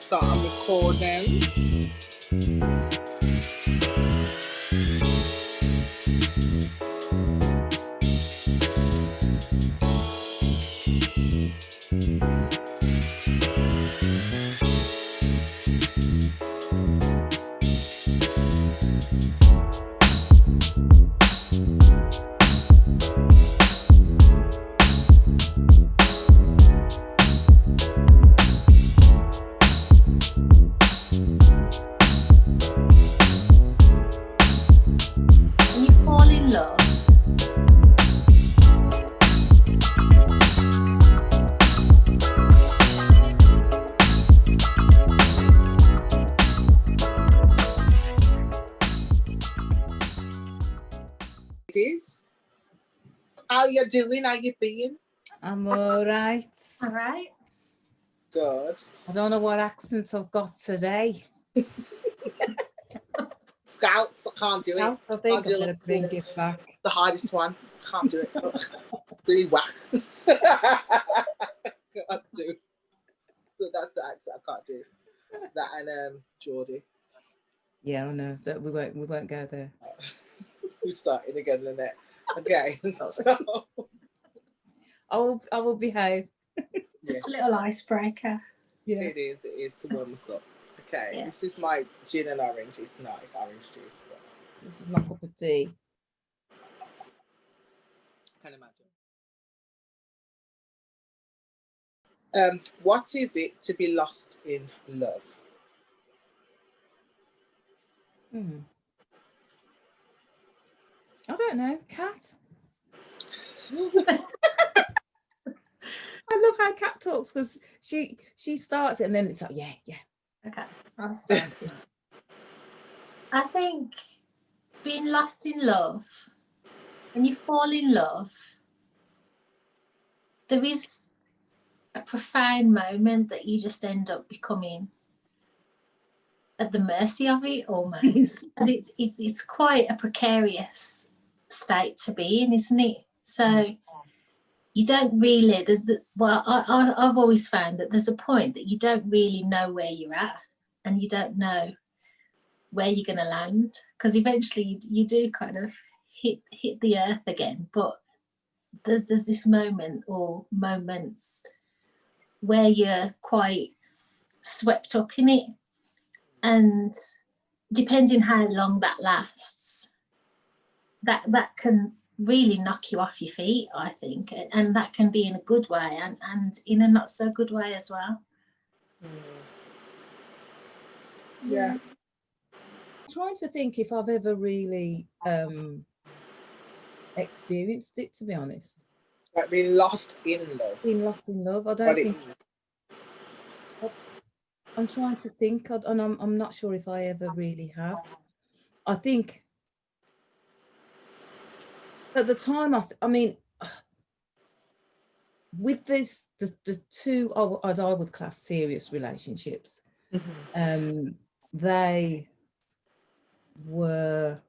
So I'm recording. How you doing? How you been? I'm alright. Alright. Good. I don't know what accent I've got today. Scouts, I can't do it. Scouts, I think I'm going to bring it back. The hardest one. Can't do it. Really whack. Can't do. That's the accent I can't do. That and Geordie. Yeah, I know. We won't go there. We're starting again, Lynette. Okay, so I will behave. Just a little icebreaker. Yeah. It is to warm us up. Okay, Yeah. This is my gin and orange. It's nice orange juice. But This is my cup of tea. I can imagine. What is it to be lost in love? I don't know. Cat? I love how Cat talks because she starts it and then it's like, yeah. Okay, I'll start it. I think being lost in love, when you fall in love, there is a profound moment that you just end up becoming at the mercy of it almost. Because it's quite a precarious state to be in, isn't it? So you don't really, I've always found that there's a point that you don't really know where you're at and you don't know where you're going to land, because eventually you do kind of hit the earth again, but there's this moment or moments where you're quite swept up in it, and depending how long that lasts, that can really knock you off your feet, I think, and that can be in a good way and in a not so good way as well. Yeah. I'm trying to think if I've ever really experienced it, to be honest. Like being lost in love. Being lost in love. I don't think. I'm trying to think, and I'm not sure if I ever really have. I think at the time, I mean, with the two, as I would class serious relationships, they were.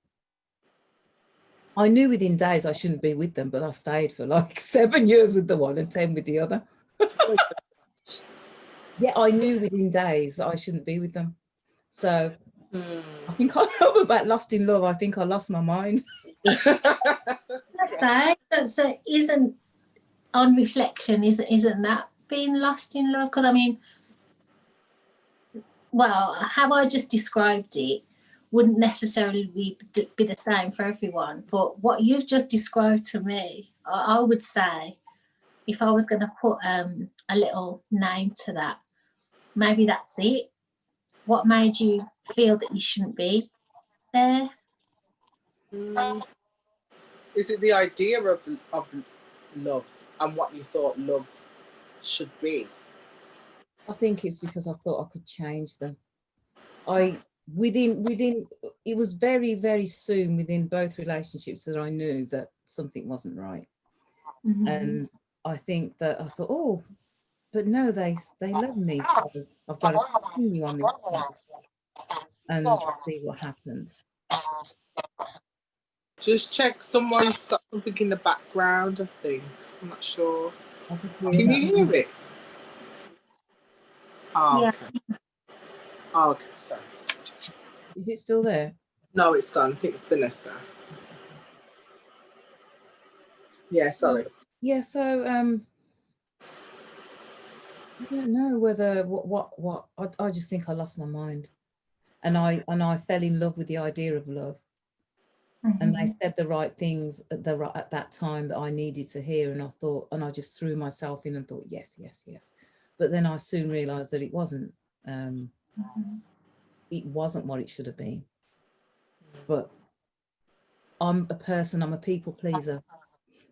I knew within days I shouldn't be with them, but I stayed for like 7 years with the one and 10 with the other. Yeah, I knew within days that I shouldn't be with them. So I think I'm about lost in love. I think I lost my mind. So isn't, on reflection, isn't that being lost in love? Because I mean, well, how I just described it wouldn't necessarily be the same for everyone, but what you've just described to me, I would say, if I was going to put a little name to that, maybe that's it. What made you feel that you shouldn't be there? Is it the idea of love and what you thought love should be? I think it's because I thought I could change them. Within it was very, very soon within both relationships that I knew that something wasn't right. And I think that I thought, oh, but no, they love me, so I've got to continue on this path and see what happens. Just check, someone's got something in the background, I think. I'm not sure. Can you hear it? Oh, yeah. okay. Oh, okay, sorry. Is it still there? No, it's gone. I think it's Vanessa. Yeah, sorry. Yeah, so I don't know whether what I just think I lost my mind, and I fell in love with the idea of love, and they said the right things at that time that I needed to hear, and I thought, and I just threw myself in and thought yes, yes, yes, but then I soon realised that it wasn't what it should have been. But I'm a people pleaser,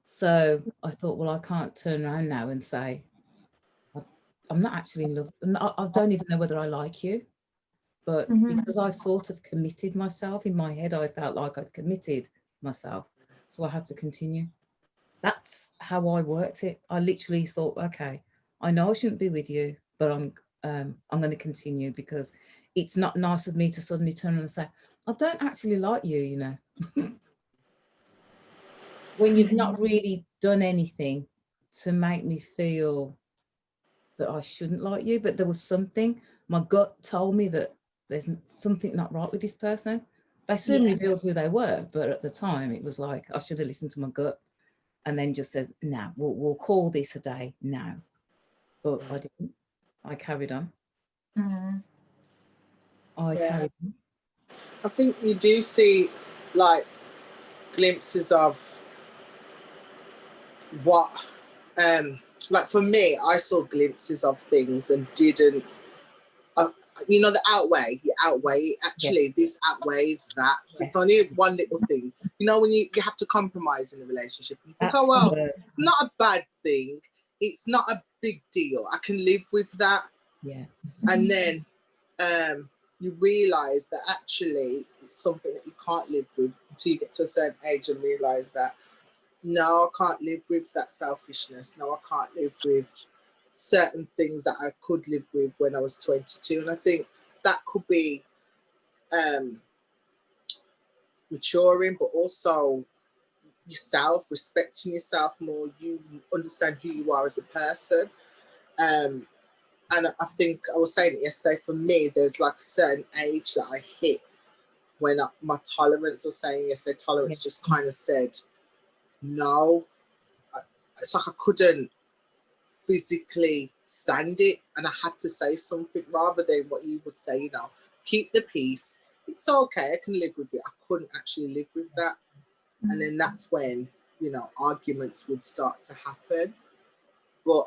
so I thought, well, I can't turn around now and say I'm not actually in love, and I don't even know whether I like you. But because I sort of committed myself in my head, I felt like I'd committed myself. So I had to continue. That's how I worked it. I literally thought, okay, I know I shouldn't be with you, but I'm going to continue, because it's not nice of me to suddenly turn around and say, I don't actually like you, you know. When you've not really done anything to make me feel that I shouldn't like you, but there was something, my gut told me that there's something not right with this person. They soon revealed who they were, but at the time it was like I should have listened to my gut and then just said, no, we'll call this a day now. But I didn't. I carried on. Carried on. I think you do see like glimpses of what like for me, I saw glimpses of things and didn't you know, the outweigh, you outweigh, actually this outweighs that. It's only one little thing, you know, when you have to compromise in a relationship, you think, oh well, it's not a bad thing, it's not a big deal, I can live with that. And then you realize that actually it's something that you can't live with until you get to a certain age and realize that no, I can't live with that selfishness, no, I can't live with certain things that I could live with when I was 22. And I think that could be maturing, but also yourself, respecting yourself more. You understand who you are as a person. And I think I was saying it yesterday, for me, there's like a certain age that I hit when my tolerance, I was saying yesterday, tolerance just kind of said, no. It's like I couldn't physically stand it, and I had to say something rather than what you would say, you know, keep the peace, it's okay, I can live with it. I couldn't actually live with that. And then that's when, you know, arguments would start to happen. But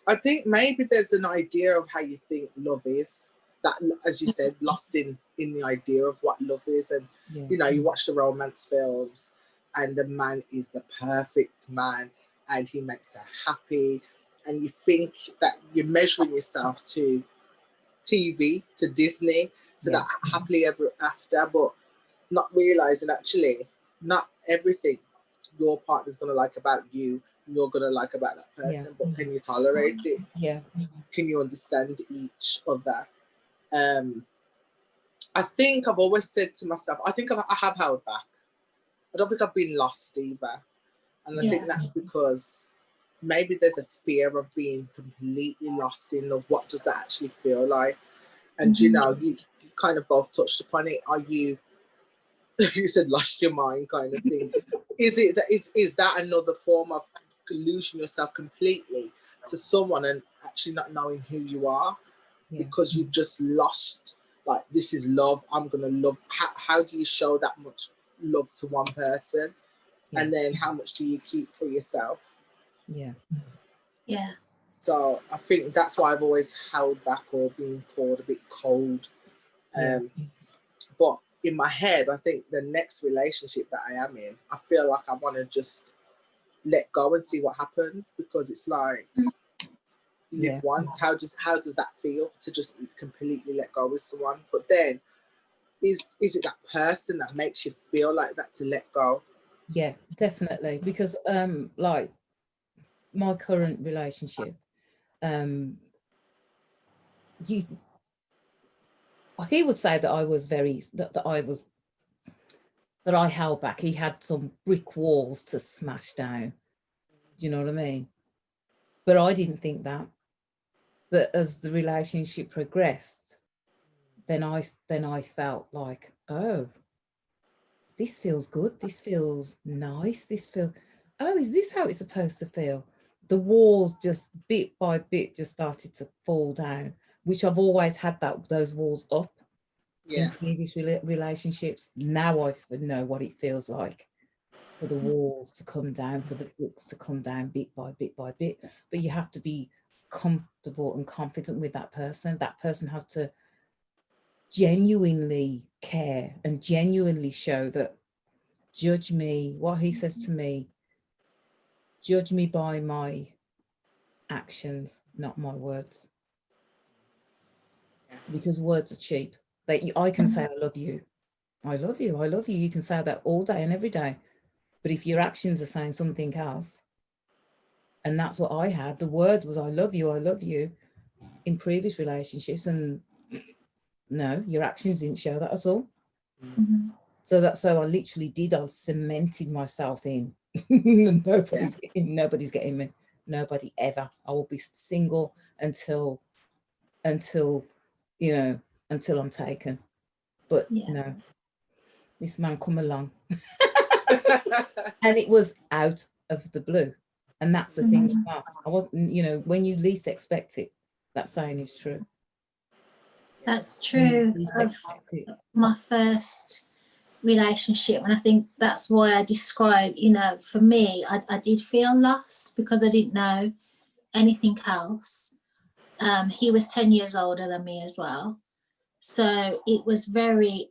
I think maybe there's an idea of how you think love is, that, as you said, lost in the idea of what love is. And you know, you watch the romance films and the man is the perfect man and he makes her happy, and you think that you're measuring yourself to TV, to Disney, to that happily ever after, but not realizing actually not everything your partner's going to like about you you're going to like about that person. But can you tolerate it? Can you understand each other? I think I've always said to myself, I think I have held back. I don't think I've been lost either. And I think that's because maybe there's a fear of being completely lost in love. What does that actually feel like? And you know, you kind of both touched upon it. Are you, you said lost your mind kind of thing. Is that another form of losing yourself completely to someone and actually not knowing who you are? Because you've just lost, like, this is love, I'm gonna love. How do you show that much love to one person? And then how much do you keep for yourself? So I think that's why I've always held back or been called a bit cold. But in my head, I think the next relationship that I am in, I feel like I want to just let go and see what happens, because it's like you live once. How does that feel to just completely let go with someone? But then is it that person that makes you feel like that to let go? Yeah, definitely. Because like my current relationship, he would say that I was that I held back. He had some brick walls to smash down. Do you know what I mean? But I didn't think that. But as the relationship progressed, then I felt like, oh, this feels good, this feels nice, oh, is this how it's supposed to feel? The walls just bit by bit just started to fall down, which I've always had those walls up in previous relationships. Now I know what it feels like for the walls to come down, for the bricks to come down bit by bit by bit. But you have to be comfortable and confident with that person. That person has to genuinely care and genuinely show that, judge me, what he says to me, judge me by my actions, not my words. Because words are cheap. I can say, I love you. I love you. I love you. You can say that all day and every day. But if your actions are saying something else, and that's what I had, the words was, I love you in previous relationships. And no, your actions didn't show that at all. So I literally I cemented myself in. Nobody's getting me. Nobody ever. I will be single until you know, until I'm taken. But no, this man come along. And it was out of the blue. And that's the thing about, I wasn't, you know, when you least expect it, that saying is true. That's true of my first relationship, and I think that's why I describe, you know, for me, I did feel lost because I didn't know anything else. He was 10 years older than me as well, so it was very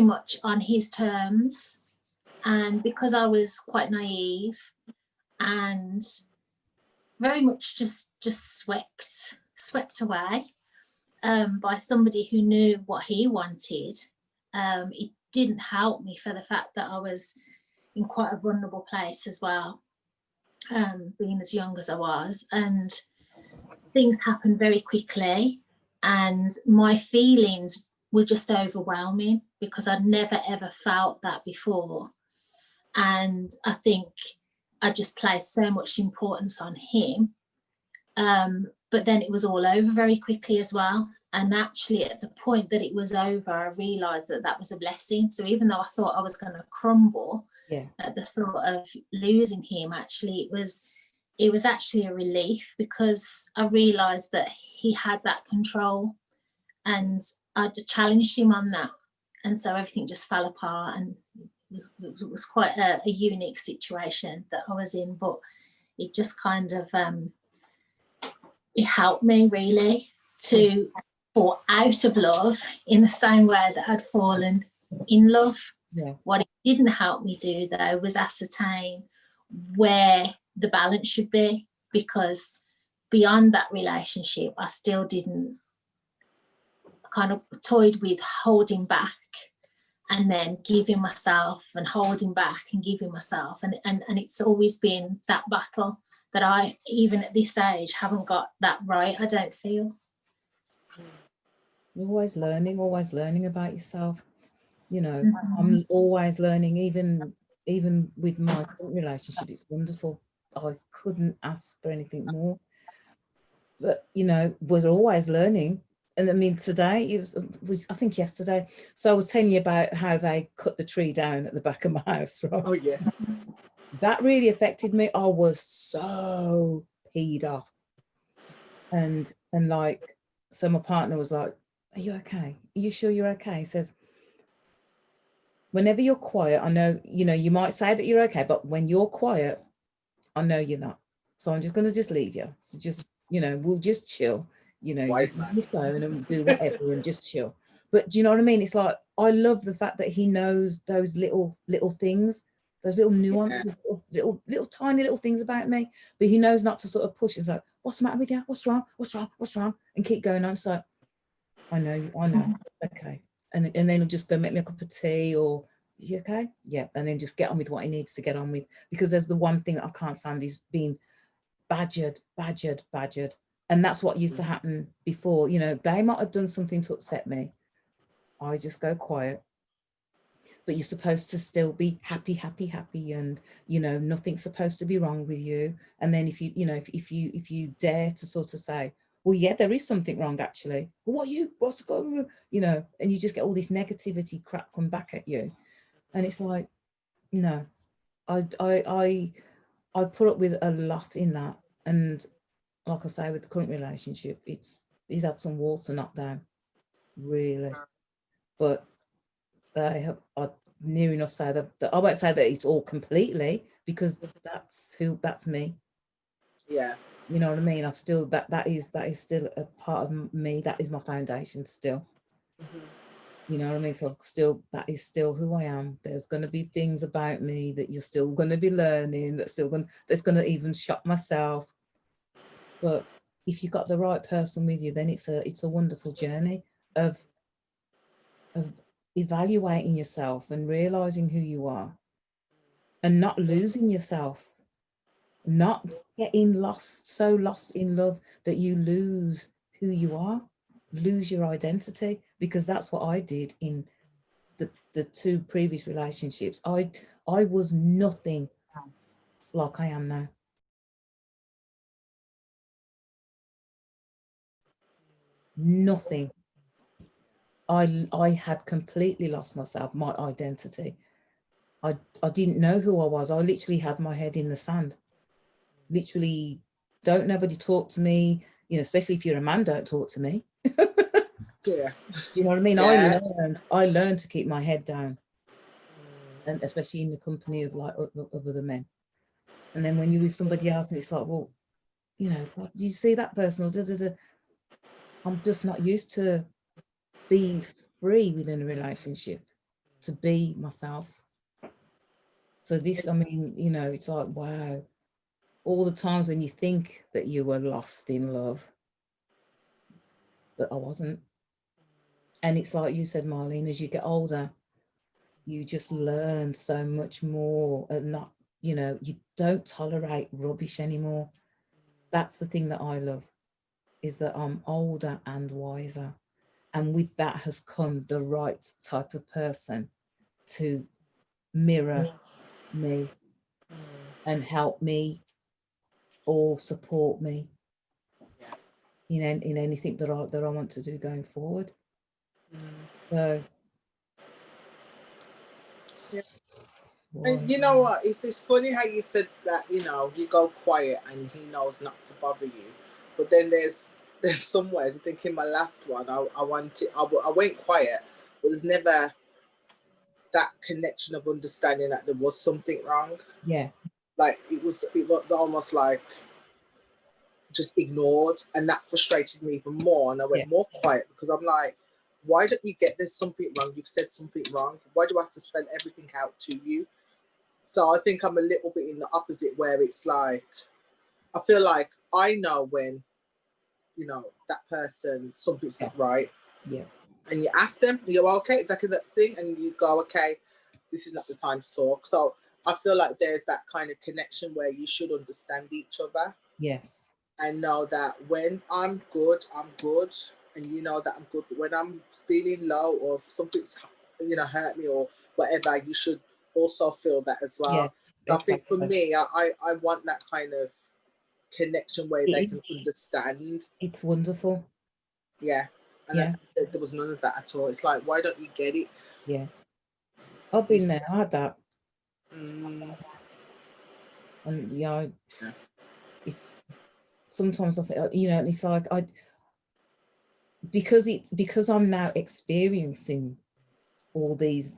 much on his terms, and because I was quite naive and very much just swept away by somebody who knew what he wanted, it didn't help me for the fact that I was in quite a vulnerable place as well, being as young as I was, and things happened very quickly, and my feelings were just overwhelming because I'd never ever felt that before. And I think I just placed so much importance on him, but then it was all over very quickly as well. And actually at the point that it was over, I realised that that was a blessing. So even though I thought I was going to crumble at the thought of losing him, actually it was actually a relief, because I realised that he had that control and I challenged him on that. And so everything just fell apart, and it was quite a unique situation that I was in, but it just kind of, it helped me really to fall out of love in the same way that I'd fallen in love. What it didn't help me do though was ascertain where the balance should be, because beyond that relationship I still didn't, kind of toyed with holding back and then giving myself and holding back and giving myself, and it's always been that battle that I, even at this age, haven't got that right, I don't feel. You're always learning about yourself, you know. I'm always learning, even with my current relationship. It's wonderful. I couldn't ask for anything more, but you know, we're always learning. And I mean, today it was I think yesterday, so I was telling you about how they cut the tree down at the back of my house, right? Oh yeah. That really affected me. I was so peed off, and like, so my partner was like, are you okay? Are you sure you're okay? He says, whenever you're quiet, I know, you know, you might say that you're okay, but when you're quiet, I know you're not. So I'm just going to just leave you. So just, you know, we'll just chill, you know, Wise you man. can phone and do whatever and just chill. But do you know what I mean? It's like, I love the fact that he knows those little things, those little nuances, little tiny little things about me, but he knows not to sort of push. It's like, what's the matter with you? What's wrong? And keep going on. So I know, it's okay. And then he'll just go make me a cup of tea, or, you okay? Yeah. And then just get on with what he needs to get on with. Because there's the one thing that I can't stand is being badgered. And that's what used to happen before. You know, they might have done something to upset me. I just go quiet. but you're supposed to still be happy, happy, happy, and you know, nothing's supposed to be wrong with you. And then if you, you know, if you dare to sort of say, well, yeah, there is something wrong actually. Well, what's going on? You know, and you just get all this negativity crap come back at you. And it's like, no, I put up with a lot in that. And like I say, with the current relationship, he's had some walls to knock down, really. But I near enough say that I won't say that it's all completely, because that's me. Yeah. You know what I mean? I've still, that is still a part of me. That is my foundation still. You know what I mean? So still, that is still who I am. There's going to be things about me that you're still going to be learning, that's going to even shock myself. But if you've got the right person with you, then it's a wonderful journey of evaluating yourself and realizing who you are, and not losing yourself, not getting so lost in love that you lose who you are, lose your identity, because that's what I did in the two previous relationships. I was nothing like I am now. Nothing. I had completely lost myself, my identity. I didn't know who I was. I literally had my head in the sand. Literally, don't nobody talk to me, you know, especially if you're a man, don't talk to me. Yeah. Do you know what I mean? Yeah. I learned to keep my head down, and especially in the company of like of other men. And then when you're with somebody else and it's like, well, you know, God, do you see that person? Or I'm just not used to being free within a relationship, to be myself. So this, I mean, you know, it's like, wow, all the times when you think that you were lost in love, but I wasn't. And it's like you said, Marlene, as you get older, you just learn so much more, and not, you know, you don't tolerate rubbish anymore. That's the thing that I love, is that I'm older and wiser. And with that has come the right type of person to mirror me and help me or support me in anything that I want to do going forward. So yeah. And you know what, it's funny how you said that, you know, you go quiet and he knows not to bother you, but then there's some ways. I think in my last one I went quiet, but there's never that connection of understanding that there was something wrong. Yeah. Like it was almost like just ignored, and that frustrated me even more, and I went more quiet, because I'm like, why don't you get there's something wrong? You've said something wrong. Why do I have to spell everything out to you? So I think I'm a little bit in the opposite, where it's like, I feel like I know when, you know, that person, something's not right. Yeah. And you ask them, you go, okay, exactly that thing. And you go, okay, this is not the time to talk. So I feel like there's that kind of connection where you should understand each other. Yes. And know that when I'm good, I'm good. And you know that I'm good. But when I'm feeling low, or if something's, you know, hurt me or whatever, you should also feel that as well. Yeah, so exactly. I think for me, I want that kind of connection where they can understand. It's wonderful. Yeah. And there was none of that at all. It's like, why don't you get it? Yeah. I've been there. I had that. And yeah, it's sometimes I think, you know, it's like because I'm now experiencing all these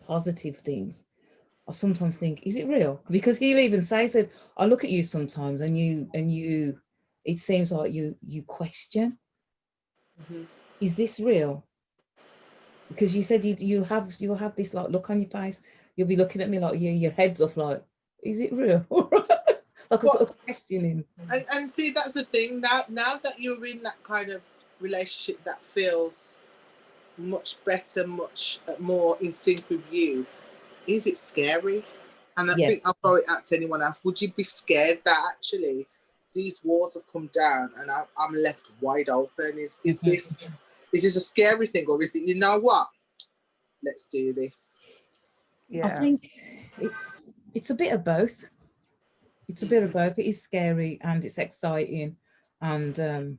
positive things, I sometimes think, is it real? Because he'll even say, said, I look at you sometimes and you it seems like you question, is this real? Because you said you'll have this like look on your face, you'll be looking at me like your head's off, like, is it real? Like a sort of questioning. And see, that's the thing, now that you're in that kind of relationship that feels much better, much more in sync with you, is it scary? And I think I'll throw it out to anyone else. Would you be scared that actually these walls have come down and I'm left wide open? Is this a scary thing, or is it, you know what? let's do this? I think it's a bit of both. It's a bit of both. It is scary and it's exciting, and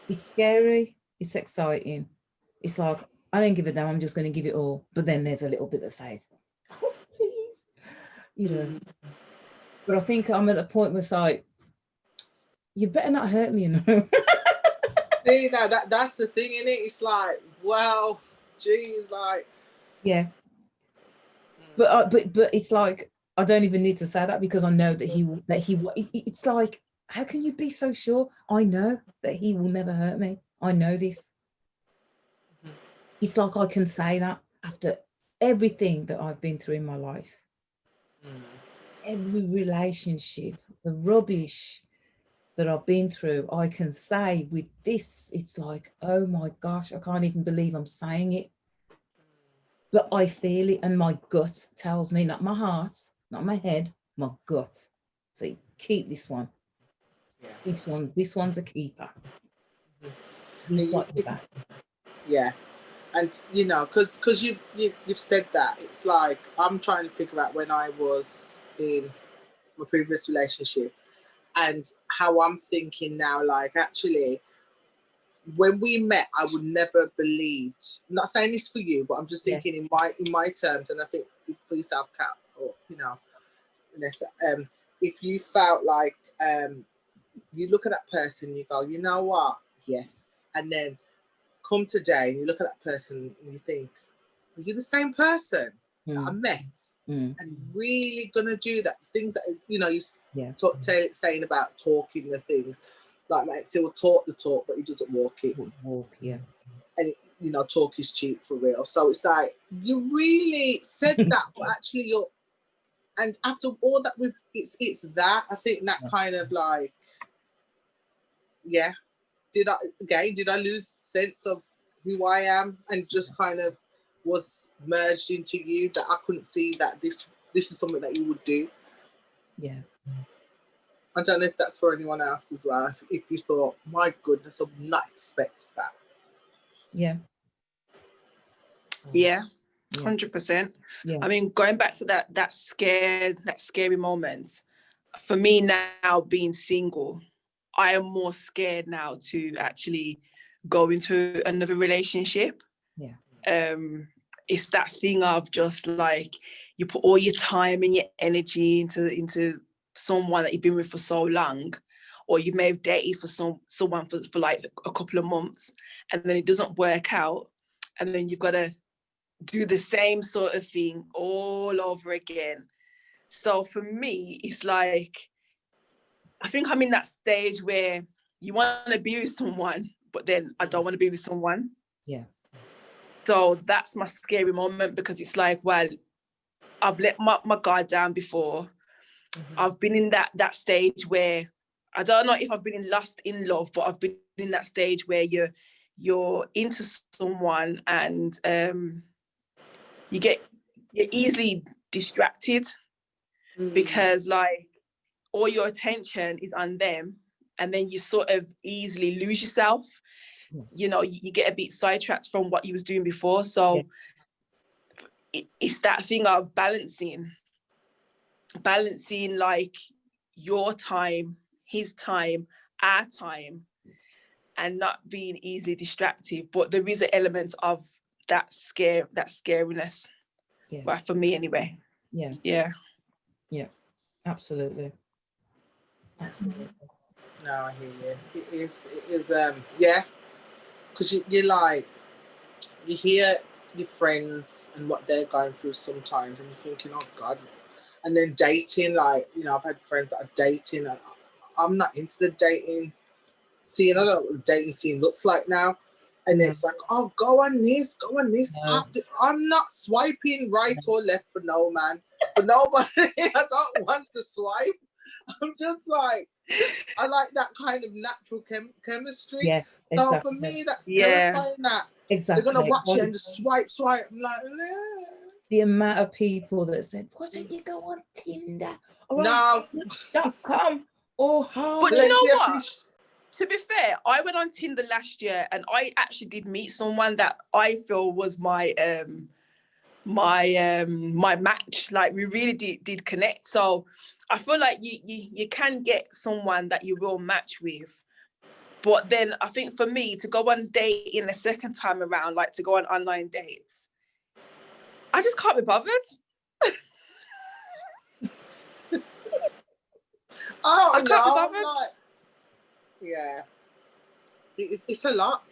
it's scary, it's exciting. It's like, I don't give a damn, I'm just going to give it all. But then there's a little bit that says, oh, please, you know. But I think I'm at a point where it's like, you better not hurt me, you know. See, now that's the thing, in it. It's like, well, geez, like, yeah. But it's like, I don't even need to say that, because I know that it's like, how can you be so sure? I know that he will never hurt me. I know this. It's like I can say that after everything that I've been through in my life. Every relationship, the rubbish that I've been through, I can say with this, it's like, oh my gosh, I can't even believe I'm saying it. But I feel it, and my gut tells me, not my heart, not my head, my gut. See, keep this one. Yeah. This one's a keeper. He's got your back. Yeah. And you know, because you've said that, it's like, I'm trying to figure out when I was in my previous relationship and how I'm thinking now, like, actually, when we met, I would never have believed, I'm not saying this for you, but I'm just thinking in my terms, and I think for yourself, Kat, or, you know, Vanessa, if you felt like you look at that person, you go, you know what, yes, and then come today and you look at that person and you think, are you the same person that I met and really gonna do that things that, you know, you saying about talking the thing, like my ex, he will talk the talk but he doesn't walk it. And you know, talk is cheap for real. So it's like, you really said that, but actually you're, and after all that it's that, I think that kind of like, did I lose sense of who I am, and just kind of was merged into you, that I couldn't see that this is something that you would do. Yeah. I don't know if that's for anyone else as well. If you thought, my goodness, I would not expect that. Yeah. Yeah. 100%. Yeah. I mean, going back to that scary moment, for me now, being single, I am more scared now to actually go into another relationship. Yeah. It's that thing of just like, you put all your time and your energy into someone that you've been with for so long, or you may have dated for someone for like a couple of months, and then it doesn't work out, and then you've got to do the same sort of thing all over again. So for me, it's like, I think I'm in that stage where you want to be with someone, but then I don't want to be with someone. Yeah. So that's my scary moment, because it's like, well, I've let my guard down before. I've been in that stage where, I don't know if I've been lost in love, but I've been in that stage where you're into someone and you're easily distracted, because like all your attention is on them, and then you sort of easily lose yourself. You know, you get a bit sidetracked from what you was doing before. So it's that thing of balancing like your time, his time, our time, and not being easily distracted. But there is an element of that scariness. Well, for me anyway. Yeah, absolutely. No, I hear you. It is because you're like, you hear your friends and what they're going through sometimes, and you're thinking, oh God. And then dating, like, you know, I've had friends that are dating, and I'm not into the dating scene. I don't know what the dating scene looks like now. And it's like, oh, go on this. No. I'm not swiping right or left for no man. For nobody. I don't want to swipe. I'm just like, I like that kind of natural chemistry. Yes, exactly. So for me, that's terrifying that they're going to watch you and just swipe. I'm like, nah. The amount of people that said, why don't you go on Tinder or no. .com or But you know what? To be fair, I went on Tinder last year and I actually did meet someone that I feel was my my match. Like we really did connect. So I feel like you can get someone that you will match with. But then I think for me to go on dating a second time around, like to go on online dates, I just can't be bothered. Oh, I can't be bothered. Like, yeah, it's a lot.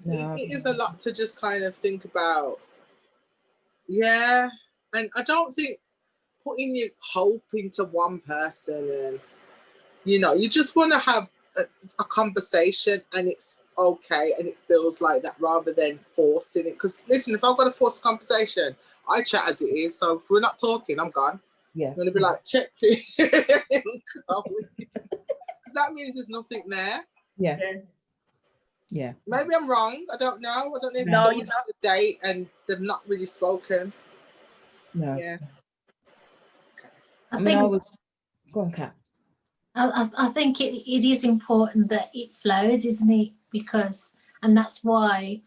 It is a lot to just kind of think about. Yeah, and I don't think putting your hope into one person, and you just want to have a conversation, and it's okay, and it feels like that, rather than forcing it. Because listen, if I've got to force a conversation, I chat as it is. So if we're not talking, I'm gone. Yeah, I'm gonna be like, check please. That means there's nothing there. Yeah. Yeah. Maybe I'm wrong. I don't know. I don't know if No, someone's on a date and they've not really spoken. No. Yeah. I mean, I was. Go on, Kat. I think it is important that it flows, isn't it? And that's why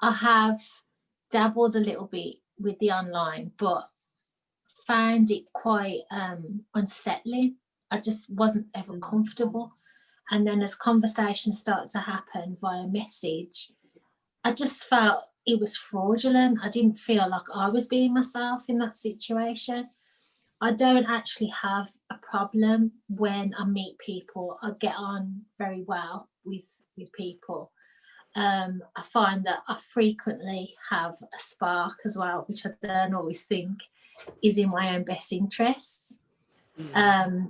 I have dabbled a little bit with the online, but found it quite unsettling. I just wasn't ever comfortable. And then as conversations start to happen via message, I just felt it was fraudulent. I didn't feel like I was being myself in that situation. I don't actually have a problem when I meet people. I get on very well with people. I find that I frequently have a spark as well, which I don't always think is in my own best interests.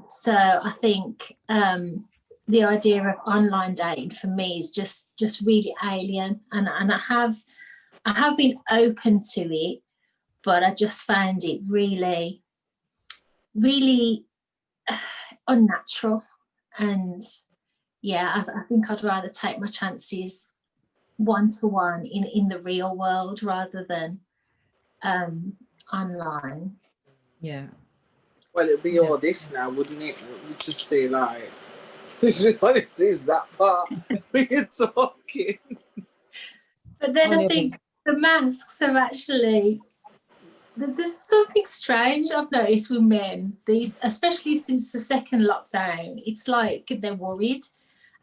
So I think the idea of online dating for me is just really alien, and I have been open to it, but I just found it really unnatural. And yeah, I think I'd rather take my chances one-to-one in the real world rather than online. Yeah. Well, it'd be all this now, wouldn't it? You'd just say like, honestly, is that part when you're talking. But then I think the masks are actually, there's something strange I've noticed with men, these, especially since the second lockdown. It's like they're worried,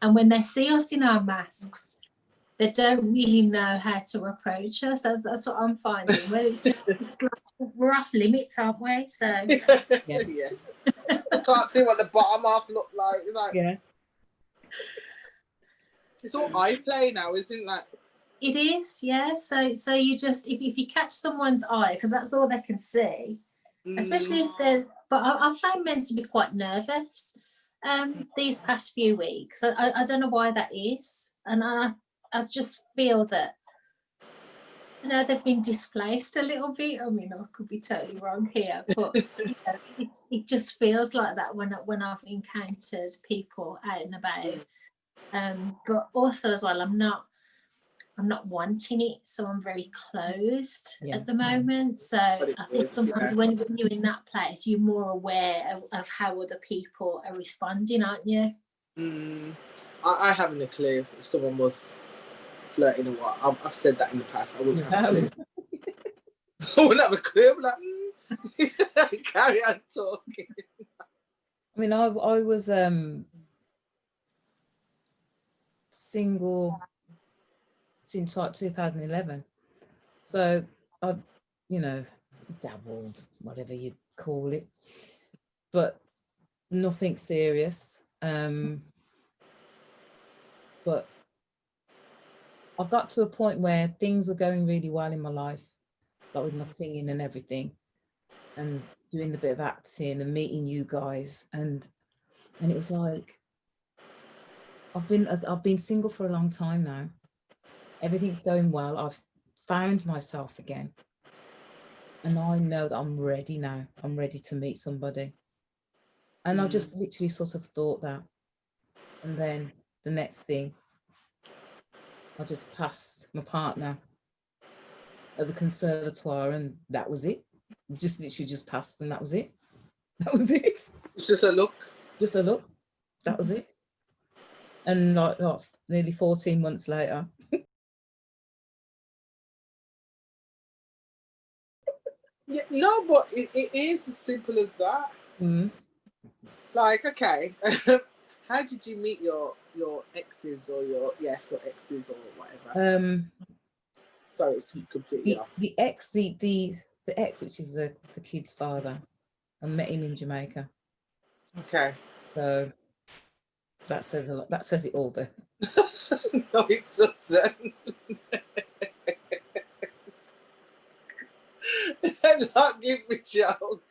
and when they see us in our masks, they don't really know how to approach us. That's what I'm finding. Whether it's like we're off limits, aren't we? So yeah. I can't see what the bottom half look like. It's like, yeah. It's all eye play now, isn't it? It is, yeah. So you just, if you catch someone's eye, because that's all they can see, especially if they're, but I found men to be quite nervous these past few weeks. I don't know why that is. And I just feel that, they've been displaced a little bit. I mean, I could be totally wrong here, but it just feels like that when I've encountered people out and about. But also as well, I'm not wanting it, so I'm very closed at the moment. So I think sometimes when you're in that place, you're more aware of how other people are responding, aren't you? I haven't a clue if someone was flirting or what. I've said that in the past. I wouldn't have a clue. I wouldn't have a clue. I'm like, carry on talking. I mean, I was single since like 2011, so I dabbled, whatever you'd call it, but nothing serious. But I got to a point where things were going really well in my life, like with my singing and everything, and doing a bit of acting and meeting you guys, and it was like I've been single for a long time now. Everything's going well. I've found myself again, and I know that I'm ready now. I'm ready to meet somebody. And I just literally sort of thought that, and then the next thing, I just passed my partner at the conservatoire, and that was it. Just literally just passed, and that was it. That was it. It's just a look. Just a look. That was it. And like nearly 14 months later. Yeah, no, but it is as simple as that. Mm. Like, okay, how did you meet your exes or your exes or whatever? Sorry, it's completely off. The ex, which is the kid's father, I met him in Jamaica. Okay. So that says a lot. That says it all there. No, it doesn't. Not give me joke.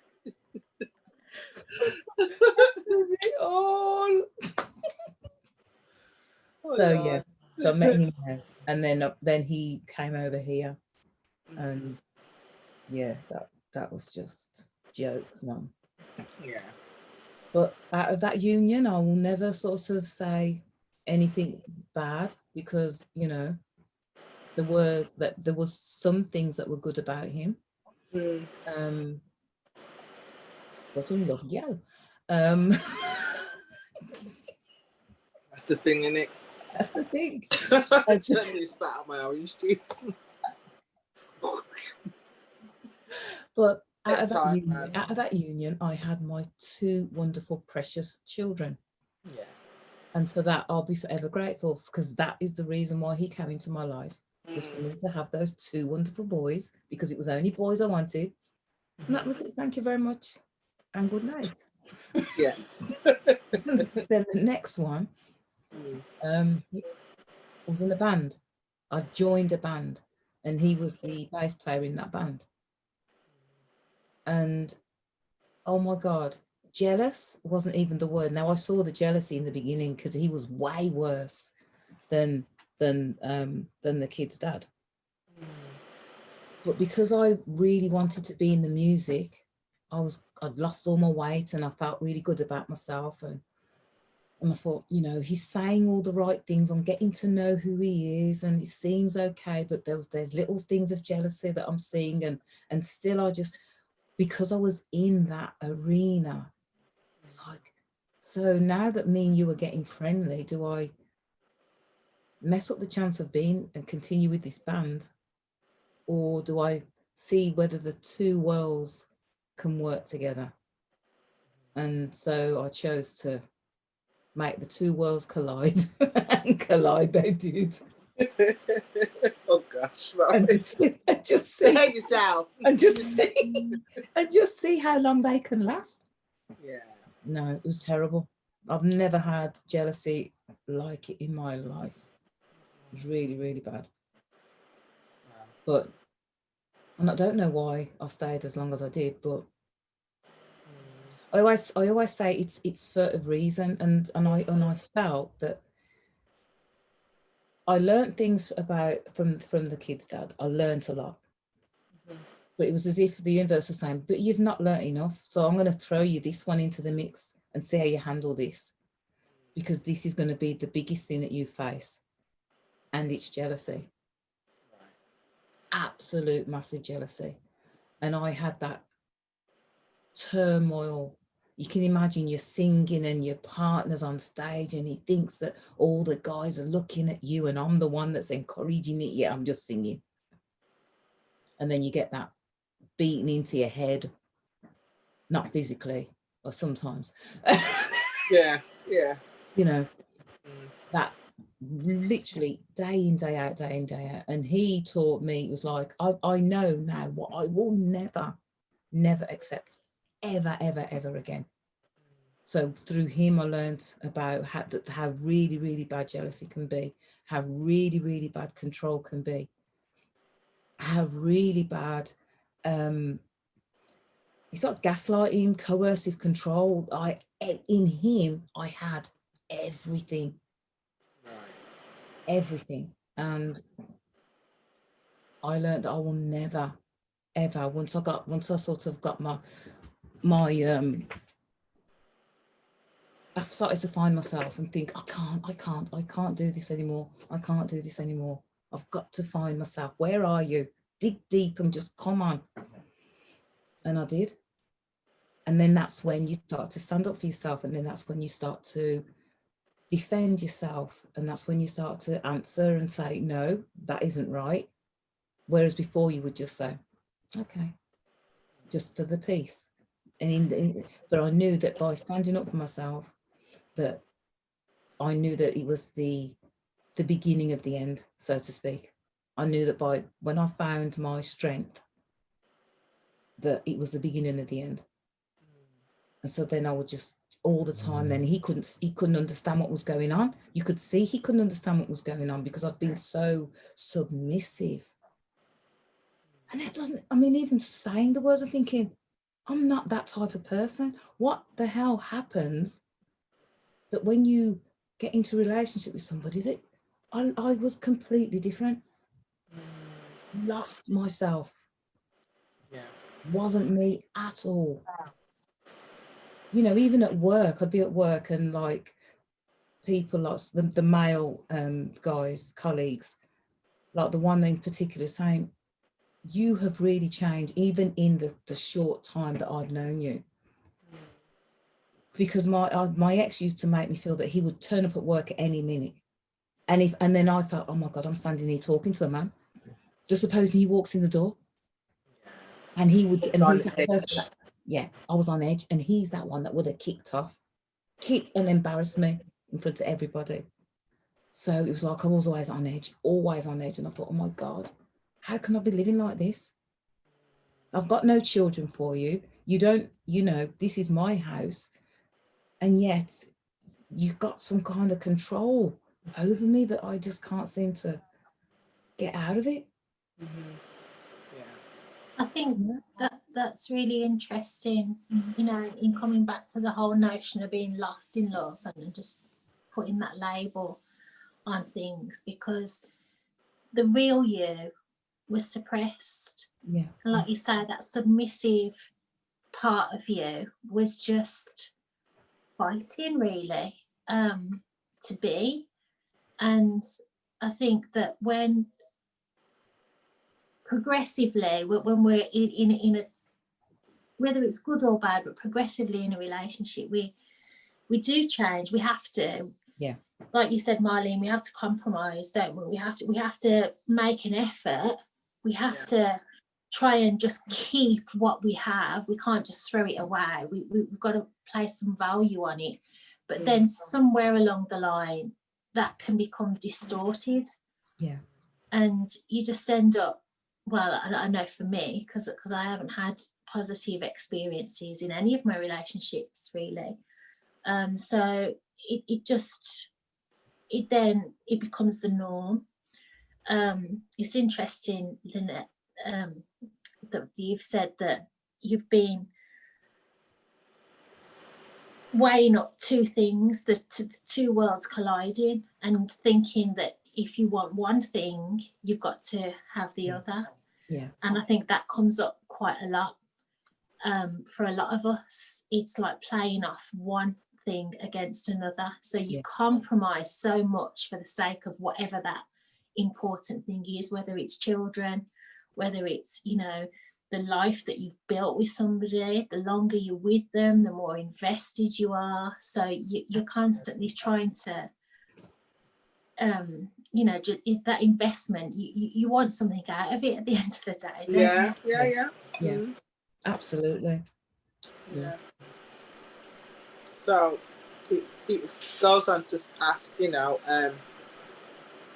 That says it all. Oh, So Lord. yeah, so I met him there, and then he came over here, and yeah, that was just jokes, man. Yeah. But out of that union, I will never sort of say anything bad, because you know there was some things that were good about him. But in love, yeah. That's the thing, isn't it? That's the thing. I just need to spat out my orange juice. But out of that union, I had my 2 wonderful, precious children. Yeah. And for that, I'll be forever grateful, because that is the reason why he came into my life, was for me to have those 2 wonderful boys, because it was only boys I wanted. And that was it. Thank you very much. And good night. Yeah. Then the next one, was in a band. I joined a band, and he was the bass player in that band. And oh my God, jealous wasn't even the word. Now I saw the jealousy in the beginning, because he was way worse than the kid's dad. But because I really wanted to be in the music, I'd lost all my weight, and I felt really good about myself, and I thought, you know, he's saying all the right things. I'm getting to know who he is, and it seems okay, but there's little things of jealousy that I'm seeing, and still I just, because I was in that arena, it's like, so now that me and you are getting friendly, do I mess up the chance of being and continue with this band, or do I see whether the 2 worlds can work together? And so I chose to make the 2 worlds collide, and collide they did. Oh gosh, no. And just see behave yourself, and just see how long they can last. Yeah. No, it was terrible. I've never had jealousy like it in my life. It was really, really bad. Wow. But, and I don't know why I stayed as long as I did, but I always say it's for a reason, and I felt that I learned things from the kid's dad. I learned a lot. But it was as if the universe was saying, but you've not learnt enough, so I'm going to throw you this one into the mix and see how you handle this, because this is going to be the biggest thing that you face, and it's jealousy. Absolute massive jealousy. And I had that turmoil. You can imagine you're singing and your partner's on stage, and he thinks that all the guys are looking at you, and I'm the one that's encouraging it. Yeah, I'm just singing. And then you get that beaten into your head, not physically, or sometimes. Yeah. You know, that literally day in, day out. And he taught me, it was like, I know now what I will never accept, ever again. So through him, I learned about how really, really bad jealousy can be, how really, really bad control can be, how really bad, it's like gaslighting, coercive control. In him, I had everything. Everything. And I learned that I will never, ever, once I sort of got my I've started to find myself and think, I can't do this anymore. I can't do this anymore. I've got to find myself. Where are you? Dig deep and just come on. And I did. And then that's when you start to stand up for yourself. And then that's when you start to defend yourself, and that's when you start to answer and say, no, that isn't right. Whereas before you would just say, okay, just for the peace. And but I knew that by standing up for myself, that I knew that it was the beginning of the end, so to speak. I knew that when I found my strength, that it was the beginning of the end. And so then I would just all the time, then he couldn't understand what was going on. You could see he couldn't understand what was going on because I'd been so submissive. And that doesn't, I mean, even saying the words, I'm thinking, I'm not that type of person. What the hell happens that when you get into a relationship with somebody that I was completely different, lost myself. Yeah. Wasn't me at all. You know, even at work, I'd be at work and like people like the male guys, colleagues, like the one in particular saying, you have really changed even in the short time that I've known you. Because my ex used to make me feel that he would turn up at work at any minute. And then I felt, oh my God, I'm standing here talking to a man. Just supposing he walks in the door. And he would, and he's that person that, yeah, I was on edge. And he's that one that would have kicked and embarrassed me in front of everybody. So it was like I was always on edge. And I thought, oh my God, how can I be living like this? I've got no children for you. You don't, you know, this is my house. And yet you've got some kind of control over me that I just can't seem to get out of it. Mm-hmm. Yeah. I think that's really interesting, you know, in coming back to the whole notion of being lost in love and just putting that label on things, because the real you was suppressed. Yeah. And like you say, that submissive part of you was just fighting really to be. And I think that when progressively, when we're in a, whether it's good or bad, but progressively in a relationship, we do change. We have to. Yeah. Like you said, Marlene, we have to compromise, don't we? We have to make an effort. We have to try and just keep what we have. We can't just throw it away. We've got to place some value on it. But then somewhere along the line, that can become distorted. Yeah. And you just end up, well, I know for me, because I haven't had positive experiences in any of my relationships really. So it becomes the norm. It's interesting, Lynette, that you've said that you've been weighing up two things, the two worlds colliding, and thinking that if you want one thing, you've got to have the other. Yeah. And I think that comes up quite a lot for a lot of us. It's like playing off one thing against another. So you compromise so much for the sake of whatever that important thing is, whether it's children, whether it's, you know, the life that you've built with somebody. The longer you're with them, the more invested you are. So you're constantly trying to, you know, that investment, you want something out of it at the end of the day, don't you? Yeah. Absolutely. Yeah. So it goes on to ask, you know,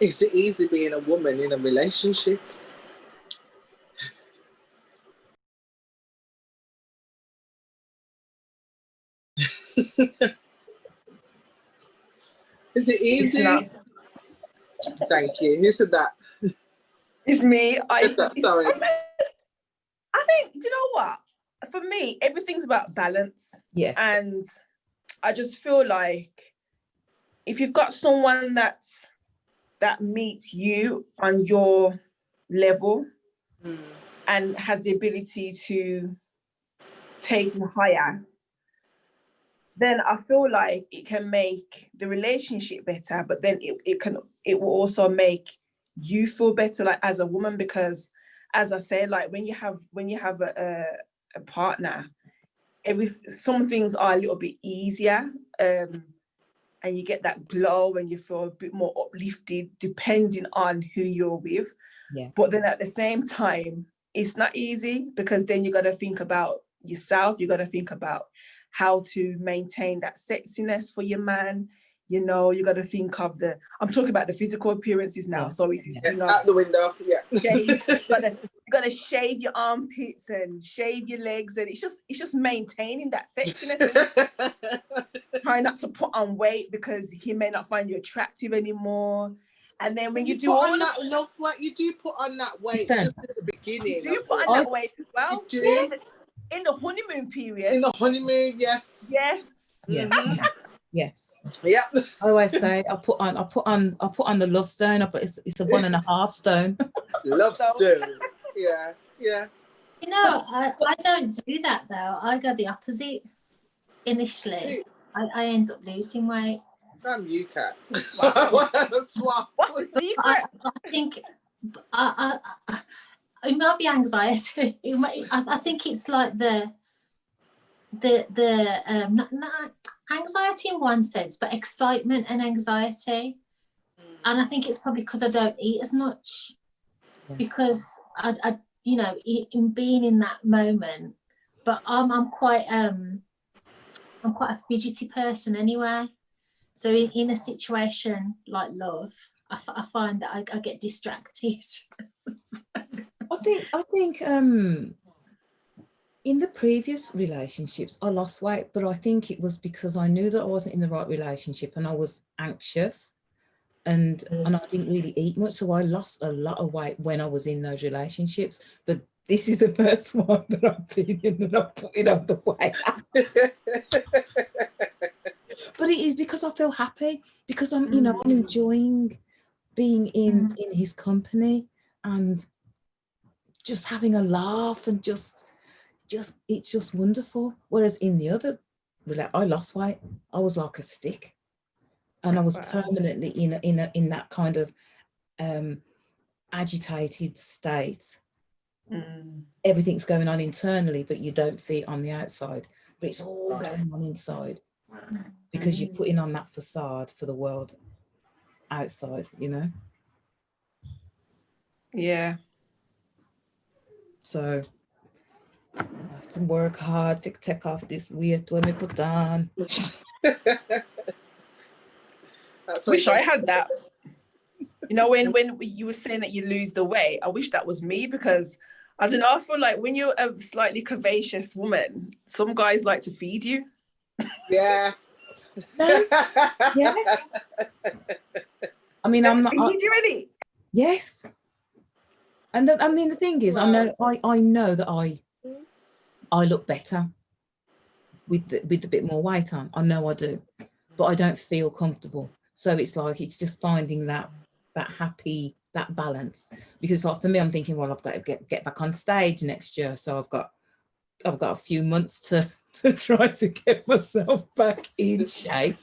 is it easy being a woman in a relationship? Is it easy? Thank you. Who said that? It's me. Sorry. I think, do you know what? For me, everything's about balance. Yes. And I just feel like if you've got someone that meets you on your level and has the ability to take you higher, then I feel like it can make the relationship better, but then it will also make you feel better, like as a woman, because as I said, like when you have a partner, some things are a little bit easier. and you get that glow and you feel a bit more uplifted depending on who you're with. Yeah. But then at the same time, it's not easy, because then you got to think about yourself. You got to think about how to maintain that sexiness for your man. You know, you got to think of I'm talking about the physical appearances now. Yeah. So it's this thing of out the window. Yeah. you gotta shave your armpits and shave your legs, and it's just maintaining that sexiness. Try not to put on weight, because he may not find you attractive anymore. And then when you do put all on that love weight, you do put on that weight just at the beginning. do you put on that weight as well? You do. In the honeymoon period. In the honeymoon, yes. Yes. Yeah. Mm-hmm. Yes. Yep. I always say I put on the love stone. But it's a 1.5 stone. Love stone. Yeah. Yeah. You know, I don't do that though. I go the opposite. Initially, I end up losing weight. Damn you, cat. Wow. What's the secret? I think it might be anxiety. I think it's like the not anxiety in one sense, but excitement and anxiety. And I think it's probably because I don't eat as much, because I you know, in being in that moment. But I'm quite a fidgety person anyway. So in a situation like love, I find that I get distracted. I think in the previous relationships I lost weight, but I think it was because I knew that I wasn't in the right relationship and I was anxious, and I didn't really eat much, so I lost a lot of weight when I was in those relationships. But this is the first one that I'm feeling and I'm putting on the weight. But it is because I feel happy, because I'm, you know, I'm enjoying being in his company and just having a laugh, and just it's just wonderful. Whereas in the other, I lost weight. I was like a stick, and I was permanently in that kind of agitated state. Everything's going on internally, but you don't see it on the outside. But it's all going on inside, because you're putting on that facade for the world outside, you know. Yeah. So I have to work hard to take off this weight when we put on. Wish I had that. You know, when you were saying that you lose the weight, I wish that was me, because I don't know, I feel like when you're a slightly curvaceous woman, some guys like to feed you. Yeah. Yeah. I mean, I'm not. Feed you really? Yes. And I mean, the thing is, wow. I know that I look better with a bit more weight on. I know I do, but I don't feel comfortable. So it's like, it's just finding that happy, that balance. Because like for me, I'm thinking, well, I've got to get back on stage next year. So I've got a few months to try to get myself back in shape.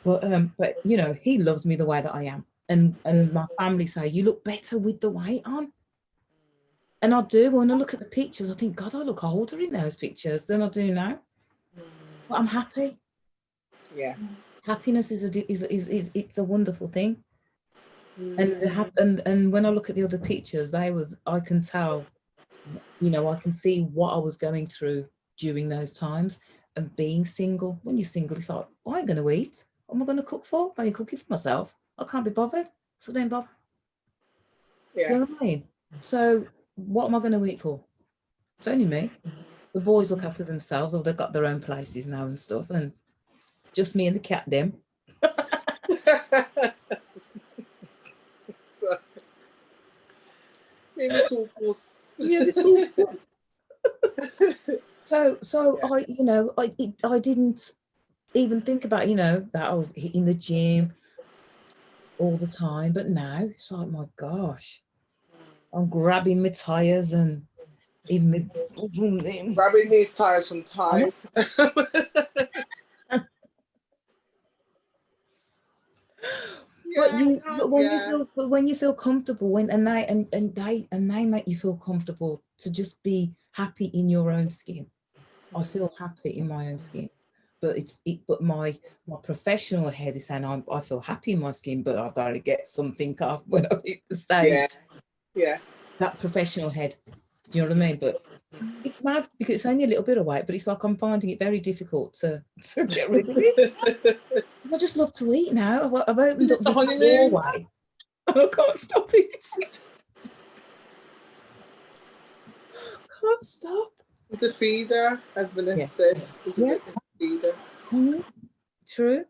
But you know, he loves me the way that I am. And my family say, you look better with the weight on. And I do. When I look at the pictures, I think, God, I look older in those pictures than I do now. But I'm happy. Yeah. Happiness is it's a wonderful thing. And when I look at the other pictures, I can tell, you know, I can see what I was going through during those times. And being single, when you're single, it's like, I ain't going to eat. What am I going to cook for? I ain't cooking for myself. I can't be bothered. So don't bother. Yeah. Do you know what I mean? So what am I going to eat for? It's only me. The boys look after themselves, or they've got their own places now and stuff, and just me and the cat them. So I, you know, I didn't even think about, you know, that I was hitting the gym all the time, but now it's like, my gosh, I'm grabbing my tires and even grabbing these tires from time. But when you feel comfortable, and they make you feel comfortable to just be happy in your own skin. I feel happy in my own skin. but my professional head is saying I feel happy in my skin, but I've got to get something off when I hit the stage. Yeah. That professional head. Do you know what I mean? But it's mad because it's only a little bit of weight, but it's like I'm finding it very difficult to get rid of it. I just love to eat now. I've opened up this doorway and I can't stop it. Can't stop. It's a feeder, as Vanessa said. It's a feeder. True.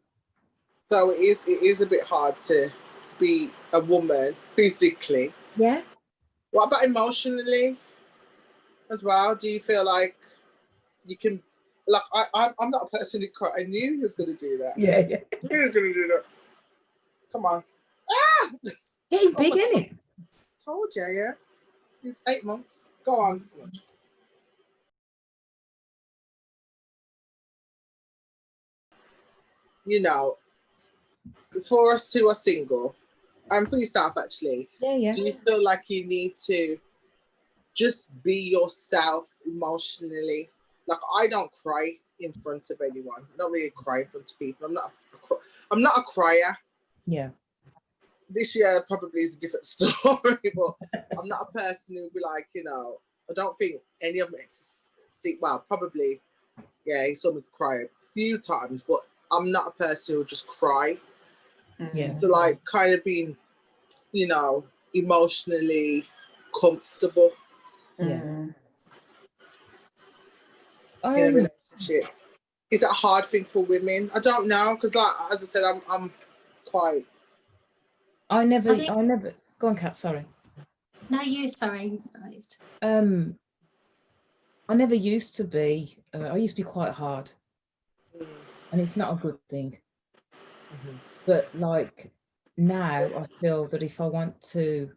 So it is a bit hard to be a woman physically. Yeah. What about emotionally as well? Do you feel like you can, like, I'm not a person who cry. I knew he was going to do that. Yeah. I knew he was going to do that. Come on. Ah! Getting big, isn't it? Told you, yeah. It's 8 months. Go on. You know, for us who are single, and for yourself actually, do you feel like you need to just be yourself emotionally? Like, I don't cry in front of anyone. I don't really cry in front of people. I'm not a crier. Yeah. This year probably is a different story, but I'm not a person who'll be like, you know, I don't think any of my exes see, well, probably, yeah, he saw me cry a few times, but I'm not a person who'll just cry. Yeah. So, like, kind of being, you know, emotionally comfortable in a relationship. Is that a hard thing for women? I don't know, because, like, as I said, I'm quite. I never. Go on, Kat. Sorry. No, you started. I never used to be. I used to be quite hard, and it's not a good thing. But like now, I feel that if I want to,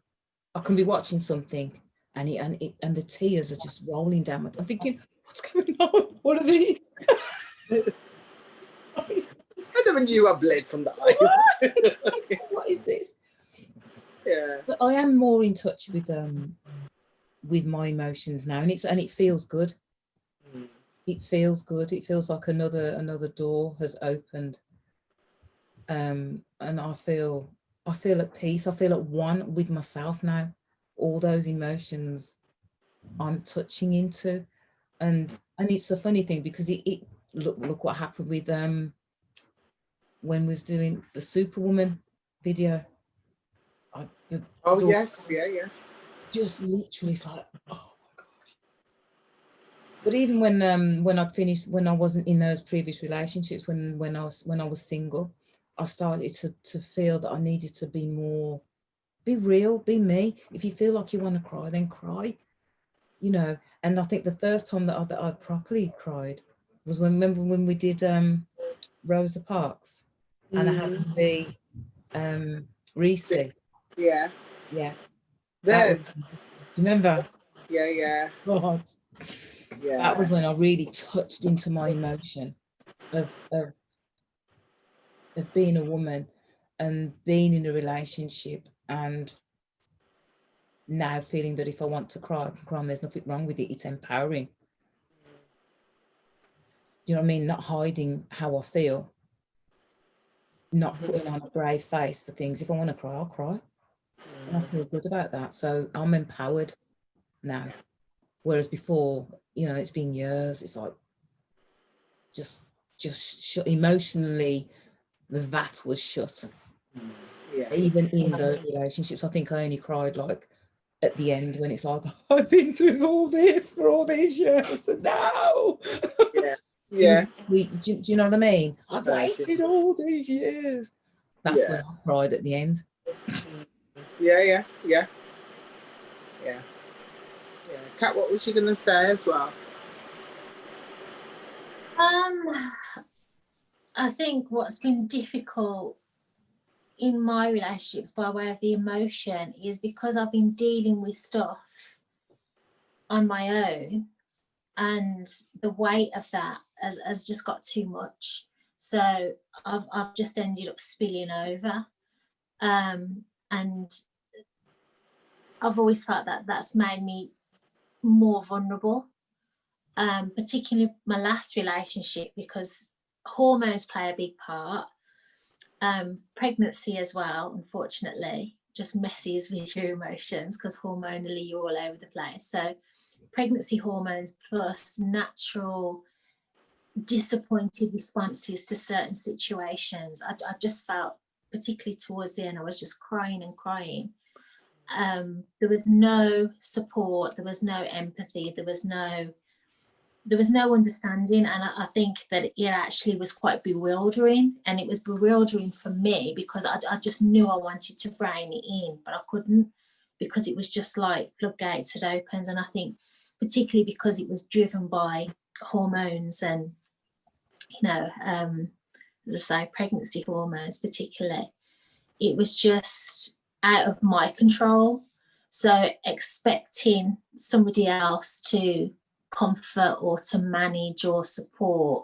I can be watching something, and the tears are just rolling down. I'm thinking, what's going on? What are these? I never knew I bled from the eyes. What is this? Yeah. But I am more in touch with my emotions now, and it feels good. It feels good. It feels like another door has opened. And I feel at peace. I feel at one with myself now. All those emotions I'm touching into, and it's a funny thing because it look what happened with when we was doing the Superwoman video. Yes, yeah. Just literally, it's like, oh my gosh. But even when I'd finished, when I wasn't in those previous relationships, when I was single, I started to feel that I needed to be real, be me. If you feel like you want to cry, then cry, you know. And I think the first time that I properly cried was remember when we did Rosa Parks, and I had to be Reese. Yeah. Then, do you remember? Yeah. God. Yeah. That was when I really touched into my emotion of being a woman and being in a relationship, and now feeling that if I want to cry, I can cry, and there's nothing wrong with it. It's empowering. Do you know what I mean? Not hiding how I feel, not putting on a brave face for things. If I want to cry, I'll cry. And I feel good about that. So I'm empowered now. Whereas before, you know, it's been years. It's like just emotionally, the vat was shut. Yeah. Even in those relationships, I think I only cried like at the end when it's like, I've been through all this for all these years, and now. Yeah. Do you know what I mean? I've waited all these years. That's when I cried at the end. Yeah. Kat, what was she gonna say as well? I think what's been difficult in my relationships by way of the emotion is because I've been dealing with stuff on my own, and the weight of that has just got too much. So I've just ended up spilling over, and I've always felt that that's made me more vulnerable, particularly my last relationship, because hormones play a big part. Pregnancy as well, unfortunately, just messes with your emotions because hormonally you're all over the place. So pregnancy hormones plus natural disappointed responses to certain situations. I just felt, particularly towards the end, I was just crying and crying. There was no support, there was no empathy, there was no understanding, and I think that it actually was quite bewildering, and it was bewildering for me because I just knew I wanted to rein it in, but I couldn't, because it was just like floodgates had opened. And I think particularly because it was driven by hormones and, you know, as I say, pregnancy hormones particularly, it was just out of my control. So expecting somebody else to comfort or to manage or support,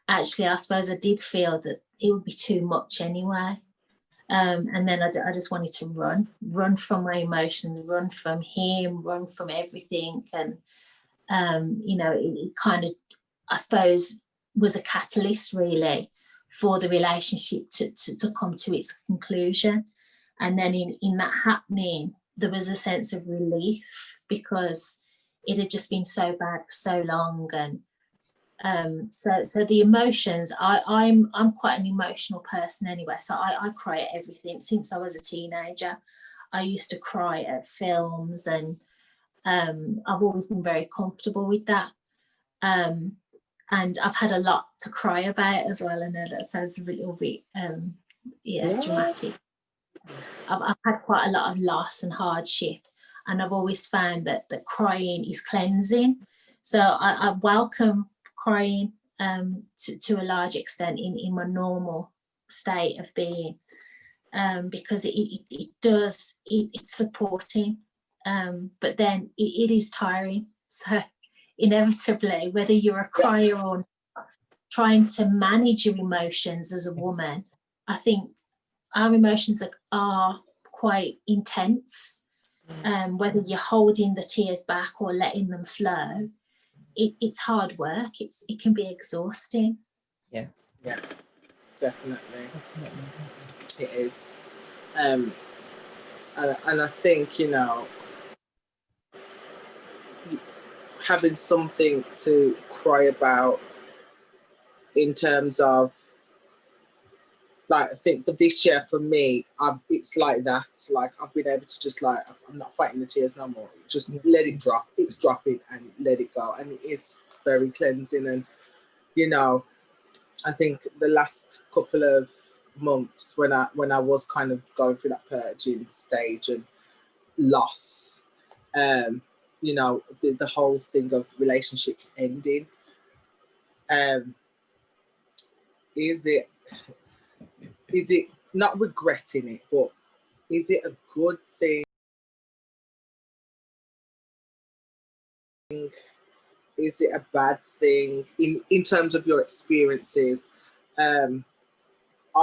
actually, I suppose I did feel that it would be too much anyway. And then I just wanted to run from my emotions, run from him, run from everything. And, you know, it kind of, I suppose, was a catalyst really for the relationship to come to its conclusion. And then in that happening, there was a sense of relief because it had just been so bad for so long. And so the emotions, I'm quite an emotional person anyway, so I cry at everything. Since I was a teenager, I used to cry at films, and I've always been very comfortable with that. And I've had a lot to cry about as well. I know that sounds a little bit dramatic. I've had quite a lot of loss and hardship, and I've always found that crying is cleansing. So I welcome crying to a large extent in my normal state of being, because it's supporting, but then it is tiring. So inevitably, whether you're a crier or trying to manage your emotions as a woman, I think our emotions are quite intense. Whether you're holding the tears back or letting them flow, it's hard work. It can be exhausting. Yeah, definitely. It is. And I think, you know, having something to cry about in terms of, like, I think for this year, for me, it's like that. Like, I've been able to just, like, I'm not fighting the tears no more. Just let it drop. It's dropping, and let it go. And it is very cleansing. And, you know, I think the last couple of months when I was kind of going through that purging stage and loss, you know, the whole thing of relationships ending, is it not regretting it, but is it a good thing? Is it a bad thing in terms of your experiences? Are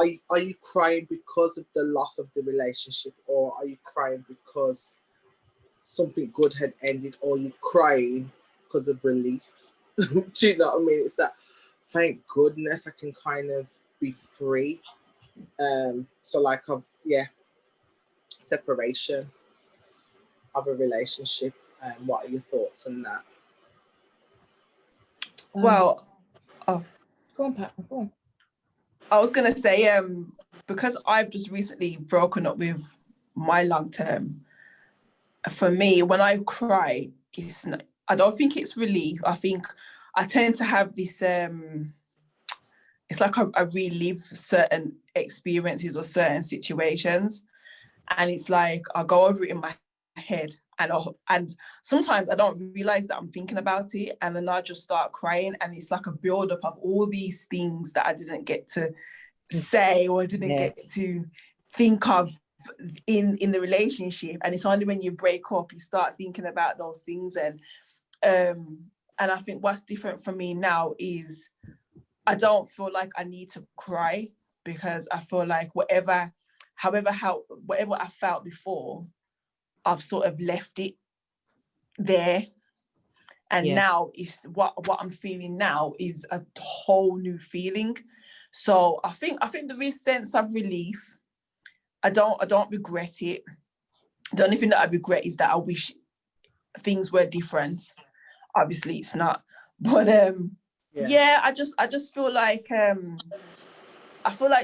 you crying because of the loss of the relationship, or are you crying because something good had ended, or you crying because of relief? Do you know what I mean? It's that, thank goodness I can kind of be free. So like separation of a relationship. What are your thoughts on that? Well, go on, Pat. Go on. I was gonna say, because I've just recently broken up with my long term. For me, when I cry, I don't think it's relief. I think I tend to have this. It's like I relive certain experiences or certain situations, and it's like I go over it in my head, and sometimes I don't realize that I'm thinking about it, and then I just start crying, and it's like a build up of all these things that I didn't get to say or didn't get to think of in the relationship. And it's only when you break up you start thinking about those things. And I think what's different for me now is I don't feel like I need to cry, because I feel like whatever I felt before, I've sort of left it there. And now is what I'm feeling now is a whole new feeling. So I think there is sense of relief. I don't regret it. The only thing that I regret is that I wish things were different. Obviously it's not, but I just feel like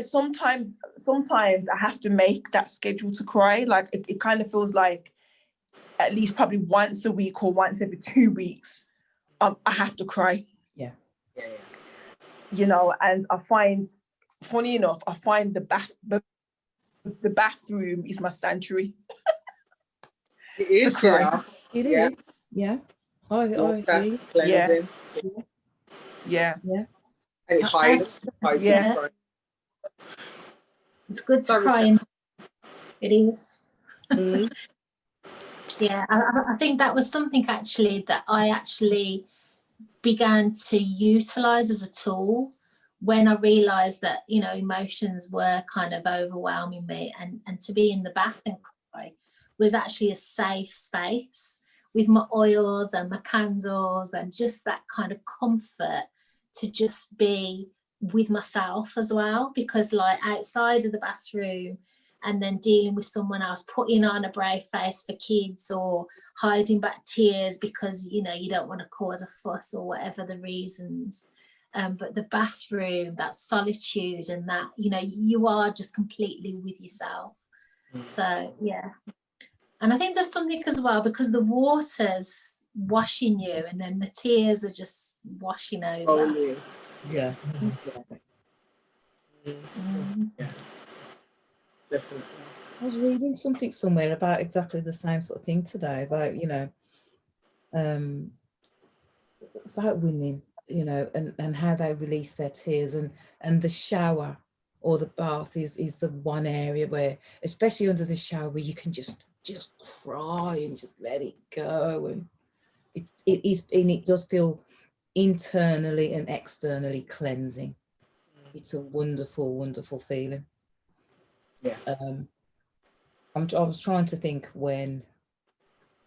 sometimes I have to make that schedule to cry. Like it kind of feels like at least probably once a week or once every 2 weeks I have to cry. Yeah. You know, and I find, funny enough, the bathroom is my sanctuary. It is, you know. It is. Yeah. I agree. Cleansing. Yeah. And it hides. Yeah. It's good to cry. It is. Yeah, I think that was something actually that I actually began to utilize as a tool when I realized that, you know, emotions were kind of overwhelming me, and to be in the bath and cry was actually a safe space with my oils and my candles and just that kind of comfort to just be with myself as well. Because like outside of the bathroom and then dealing with someone else, putting on a brave face for kids or hiding back tears because, you know, you don't want to cause a fuss or whatever the reasons. But the bathroom, that solitude and that, you know, you are just completely with yourself. So, yeah. And I think there's something as well, because the water's washing you and then the tears are just washing over. Yeah. Definitely. I was reading something somewhere about exactly the same sort of thing today, about, you know, about women, you know, and how they release their tears, and the shower or the bath is the one area where, especially under the shower, where you can just cry and just let it go, and it does feel internally and externally cleansing. It's a wonderful, wonderful feeling. Yeah. I was trying to think when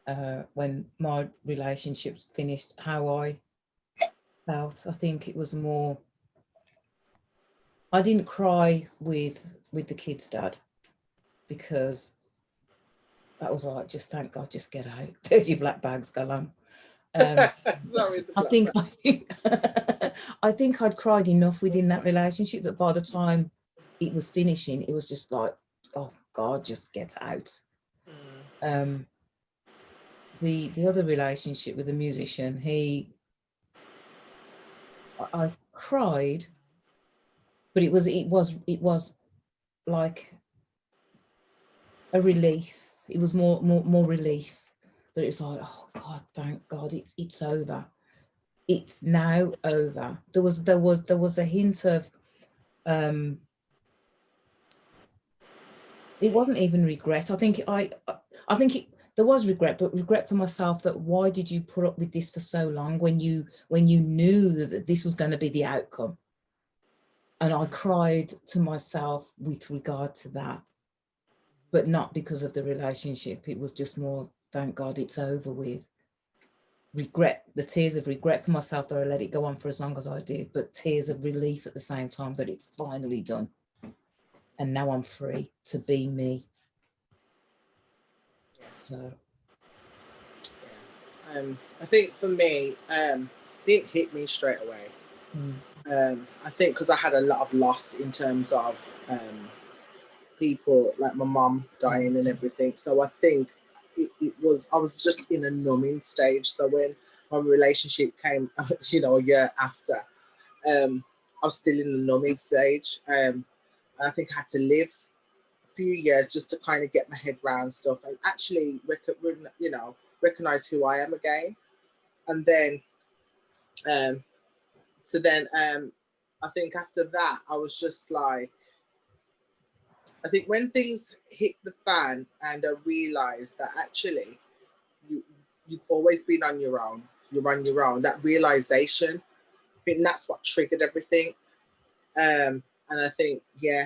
my relationships finished, how I felt. I think it was more, I didn't cry with the kids' dad, because that was like, just thank God, just get out. There's your black bags, go on. Sorry, I think I'd cried enough within that relationship that by the time it was finishing, it was just like, oh God, just get out. The other relationship with the musician, I cried, but it was like a relief. It was more relief, that it's like, oh God, thank God, it's over. It's now over. There was a hint of it wasn't even regret. I think there was regret, but regret for myself, that why did you put up with this for so long when you knew that this was going to be the outcome? And I cried to myself with regard to that, but not because of the relationship. It was just more, thank God it's over with. Regret, the tears of regret for myself that I let it go on for as long as I did, but tears of relief at the same time that it's finally done. And now I'm free to be me. So I think for me, it didn't hit me straight away. I think because I had a lot of loss in terms of people, like my mum dying and everything. So I think I was just in a numbing stage. So when my relationship came, you know, a year after, I was still in the numbing stage. And I think I had to live a few years just to kind of get my head around stuff and actually, recognize who I am again. And then, I think after that, I was just like, I think when things hit the fan and I realized that actually you've always been on your own, you're on your own, that realization, I think that's what triggered everything. And I think, yeah,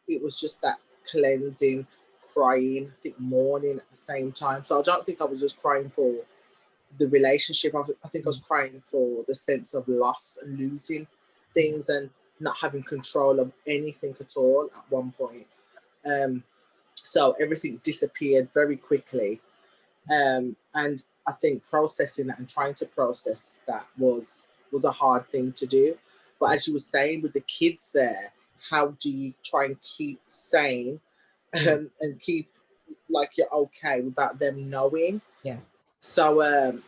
it was just that cleansing, crying, I think mourning at the same time. So I don't think I was just crying for the relationship. I think I was crying for the sense of loss and losing things and not having control of anything at all at one point. So everything disappeared very quickly. And I think processing that and trying to process that was a hard thing to do. But as you were saying with the kids there, how do you try and keep sane and keep like you're okay without them knowing? Yeah. So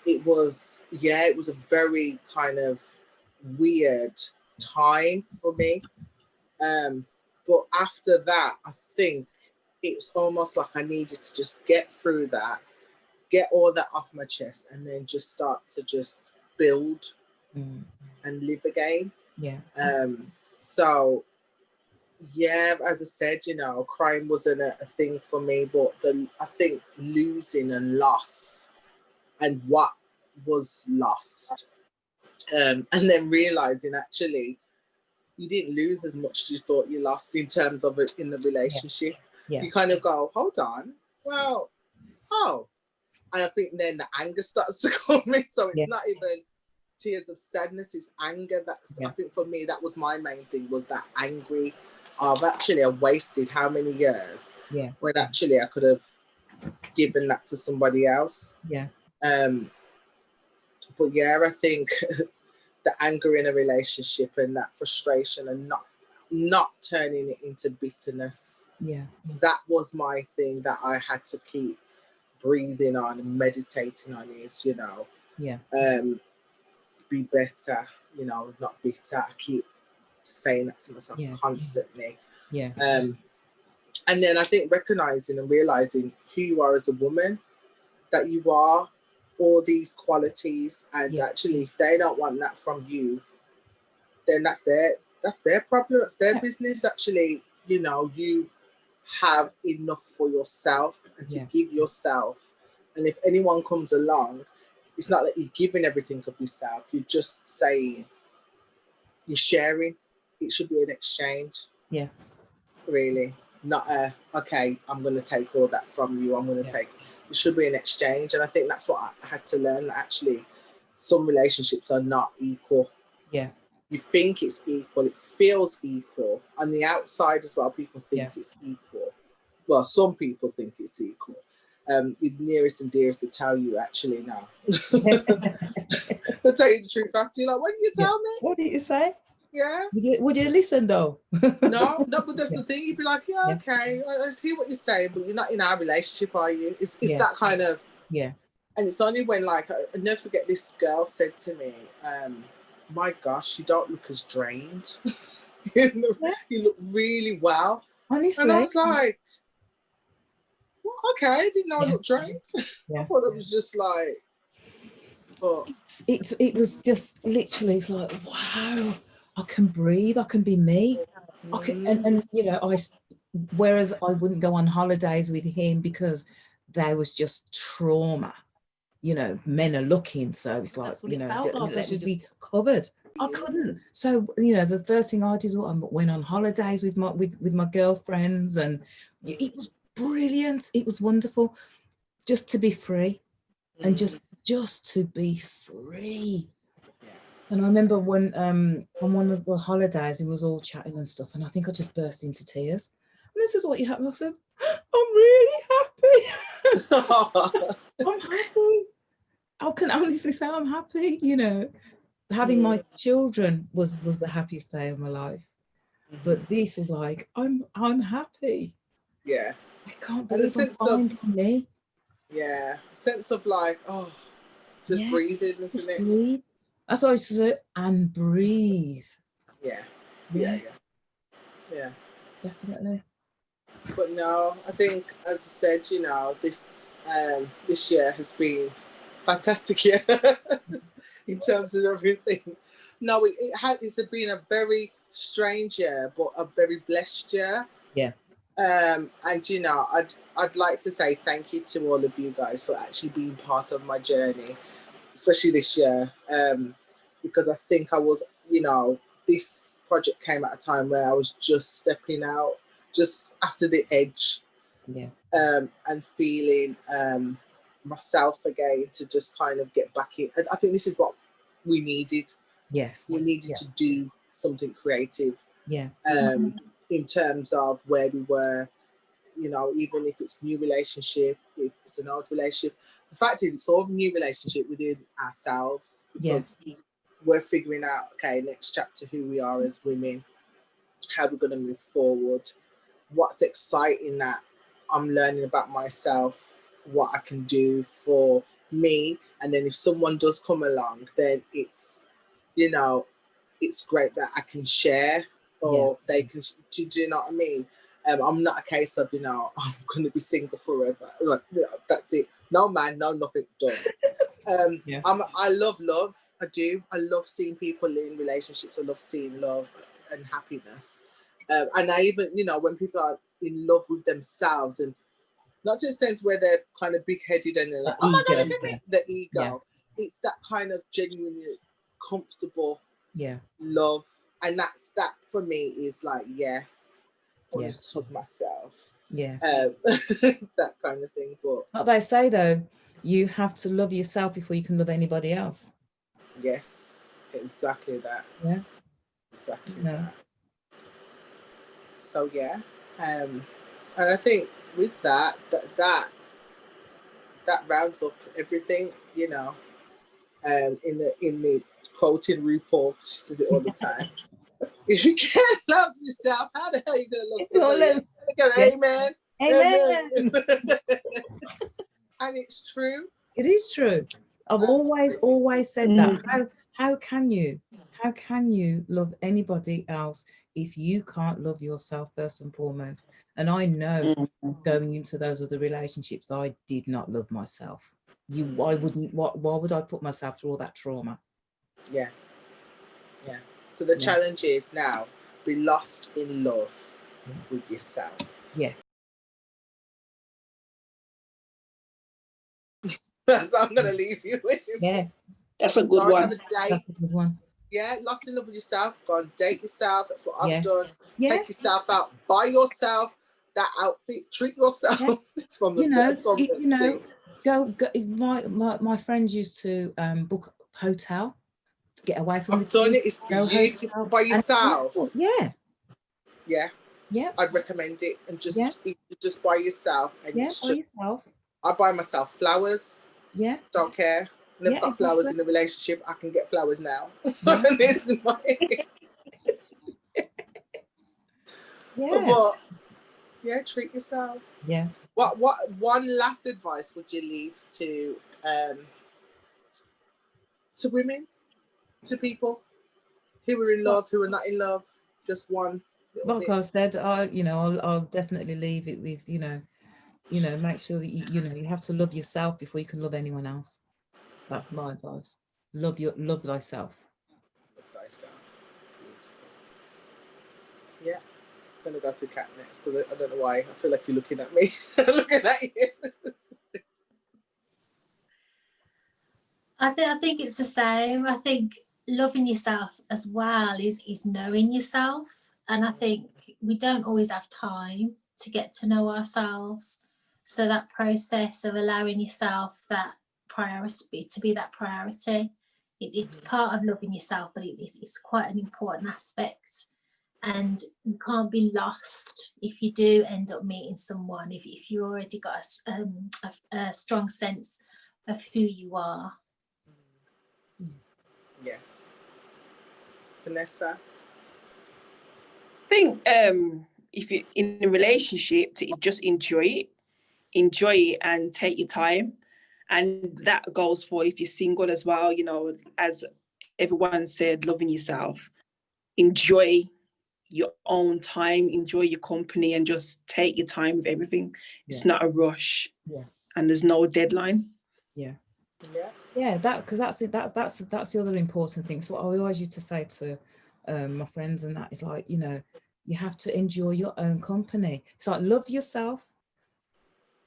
it was a very kind of weird time for me. But after that, I think it was almost like I needed to just get through that, get all that off my chest, and then just start to just build and live again. Yeah. So yeah, as I said, crime wasn't a thing for me, but I think losing and loss and what was lost, and then realizing actually you didn't lose as much as you thought you lost in terms of it in the relationship. Yeah. You kind of go, hold on, well, and I think then the anger starts to come in. So it's not even tears of sadness, it's anger. I think for me, that was my main thing, was that angry of actually I wasted how many years when actually I could have given that to somebody else. Yeah. But yeah, I think the anger in a relationship and that frustration and not turning it into bitterness. Yeah. That was my thing that I had to keep breathing on and meditating on is, be better, not bitter. I keep saying that to myself constantly. Yeah. And then I think recognizing and realizing who you are as a woman, that you are all these qualities, and actually if they don't want that from you, then that's their problem, that's their business. Actually, you have enough for yourself and to give yourself. And if anyone comes along, it's not that you're giving everything of yourself, you're just saying, you're sharing. It should be an exchange. Yeah. Really. Not okay, I'm going to take all that from you. I'm going to take, it should be an exchange. And I think that's what I had to learn, that actually some relationships are not equal. Yeah. You think it's equal, it feels equal. On the outside as well, people think it's equal. Well, some people think it's equal. The nearest and dearest will tell you actually no. They'll tell you the truth after. You're like, what did you tell me? What did you say? Yeah. Would you listen though? No, but that's the thing. You'd be like, okay, I hear what you're saying, but you're not in our relationship, are you? It's that kind of. Yeah. And it's only when, like, I never forget, this girl said to me, my gosh, you don't look as drained. You look really well. Honestly. And I was like, well, okay, I didn't know I looked drained. I thought it was just like, but it was just literally, it's like, wow, I can breathe, I can be me. I can, and whereas I wouldn't go on holidays with him because there was just trauma. Men are looking, so it's like, let me be covered. I couldn't. So, the first thing I did was I went on holidays with my girlfriends, and it was brilliant. It was wonderful just to be free and just to be free. And I remember when on one of the holidays, it was all chatting and stuff, and I think I just burst into tears. And this is what you happened. I said, I'm really happy. I'm happy. I can honestly say I'm happy. Having my children was the happiest day of my life. But this was like, I'm happy. Yeah. I can't believe I'm fine for me. Yeah. Sense of like, just breathing, isn't it? Breathe. That's what I said, and breathe. Yeah. Definitely. But no, I think, as I said, this year has been fantastic year in terms of everything. No, it's been a very strange year, but a very blessed year. Yeah. And I'd like to say thank you to all of you guys for actually being part of my journey, especially this year, because I think I was, this project came at a time where I was just stepping out, just after the edge, and feeling myself again, to just kind of get back in. I think this is what we needed. Yes. We needed to do something creative. Yeah. In terms of where we were, you know, even if it's new relationship, if it's an old relationship. The fact is, it's all a new relationship within ourselves, because we're figuring out, okay, next chapter, who we are as women, how we're going to move forward, what's exciting that I'm learning about myself, what I can do for me. And then if someone does come along, then it's, you know, it's great that I can share, or they can, do you know what I mean? I'm not a case of, you know, I'm going to be single forever. Like, you know, that's it. No man, no nothing, done. I love love. I do. I love seeing people in relationships. I love seeing love and happiness. And I even, you know, when people are in love with themselves, and not to the extent where they're kind of big-headed and they're like, oh my God, look at me, the ego. Yeah. It's that kind of genuinely comfortable love. And that for me is like, I'll just hug myself. That kind of thing. But what they say though, you have to love yourself before you can love anybody else. Yes, exactly that. Yeah. Exactly that. So and I think with that rounds up everything, you know. In the quoting RuPaul, she says it all the time. If you can't love yourself, how the hell are you gonna love somebody? Amen. Amen. And it's true. It is true. I've always said that. How can you love anybody else if you can't love yourself first and foremost? And I know going into those other relationships, I did not love myself. Why would I put myself through all that trauma? Yeah. So the challenge is now, be lost in love with yourself. Yes. That's what I'm gonna leave you with. Yes. That's a good one. Have a date. That's a good one. Yeah, lost in love with yourself. Go and date yourself. That's what I've done. Take yourself out. Buy yourself that outfit. Treat yourself. It's from the Go. My friends used to book a hotel to get away from the kids. I've done it. It's beautiful by yourself. Yeah. I'd recommend it, and just by yourself. And by yourself. I buy myself flowers. Yeah. Don't care. Never got flowers in a relationship. I can get flowers now. This is my But treat yourself. Yeah. What one last advice would you leave to women, to people who are in love, who are not in love? Just one. Like I said, I'll definitely leave it with, make sure that you have to love yourself before you can love anyone else. That's my advice. Love thyself. Love thyself. Beautiful. Yeah. I'm gonna go to Kat next, because I don't know why. I feel like you're looking at me. Looking at you. I think it's the same. I think loving yourself as well is knowing yourself. And I think we don't always have time to get to know ourselves. So that process of allowing yourself that priority, to be that priority, it's part of loving yourself, but it's quite an important aspect. And you can't be lost if you do end up meeting someone, if you already got a strong sense of who you are. Yes. Vanessa? I think if you're in a relationship, to just enjoy it and take your time. And that goes for if you're single as well, as everyone said, loving yourself. Enjoy your own time, enjoy your company, and just take your time with everything. It's not a rush. And there's no deadline. Because that's it. That's the other important thing. So what I always used to say to my friends, and that is like, you have to enjoy your own company. So like, love yourself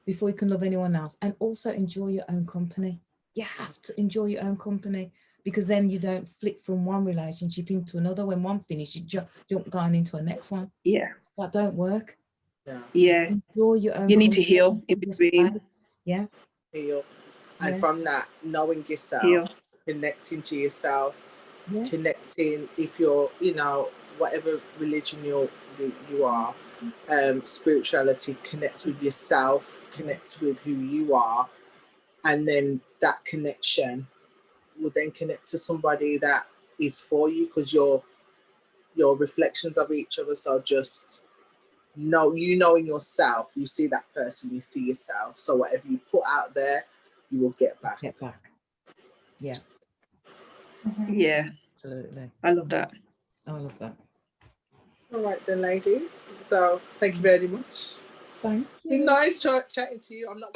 before you can love anyone else, and also enjoy your own company. You have to enjoy your own company, because then you don't flick from one relationship into another. When one finishes, you jump going into a next one. That don't work. Enjoy your own you need to heal in between. Heal. And from that, knowing yourself, Heal. connecting to yourself, Yes. connecting, if you're, you know, whatever religion you are, spirituality, connect with yourself, connect with who you are, and then that connection will then connect to somebody that is for you, because your reflections of each other. So just knowing yourself, you see that person, you see yourself. So whatever you put out there, you will get back. Get back. Yeah. Yeah. Absolutely. I love that. I love that. All right then, ladies. So thank you very much. Thank It's been you. nice chatting to you. I'm not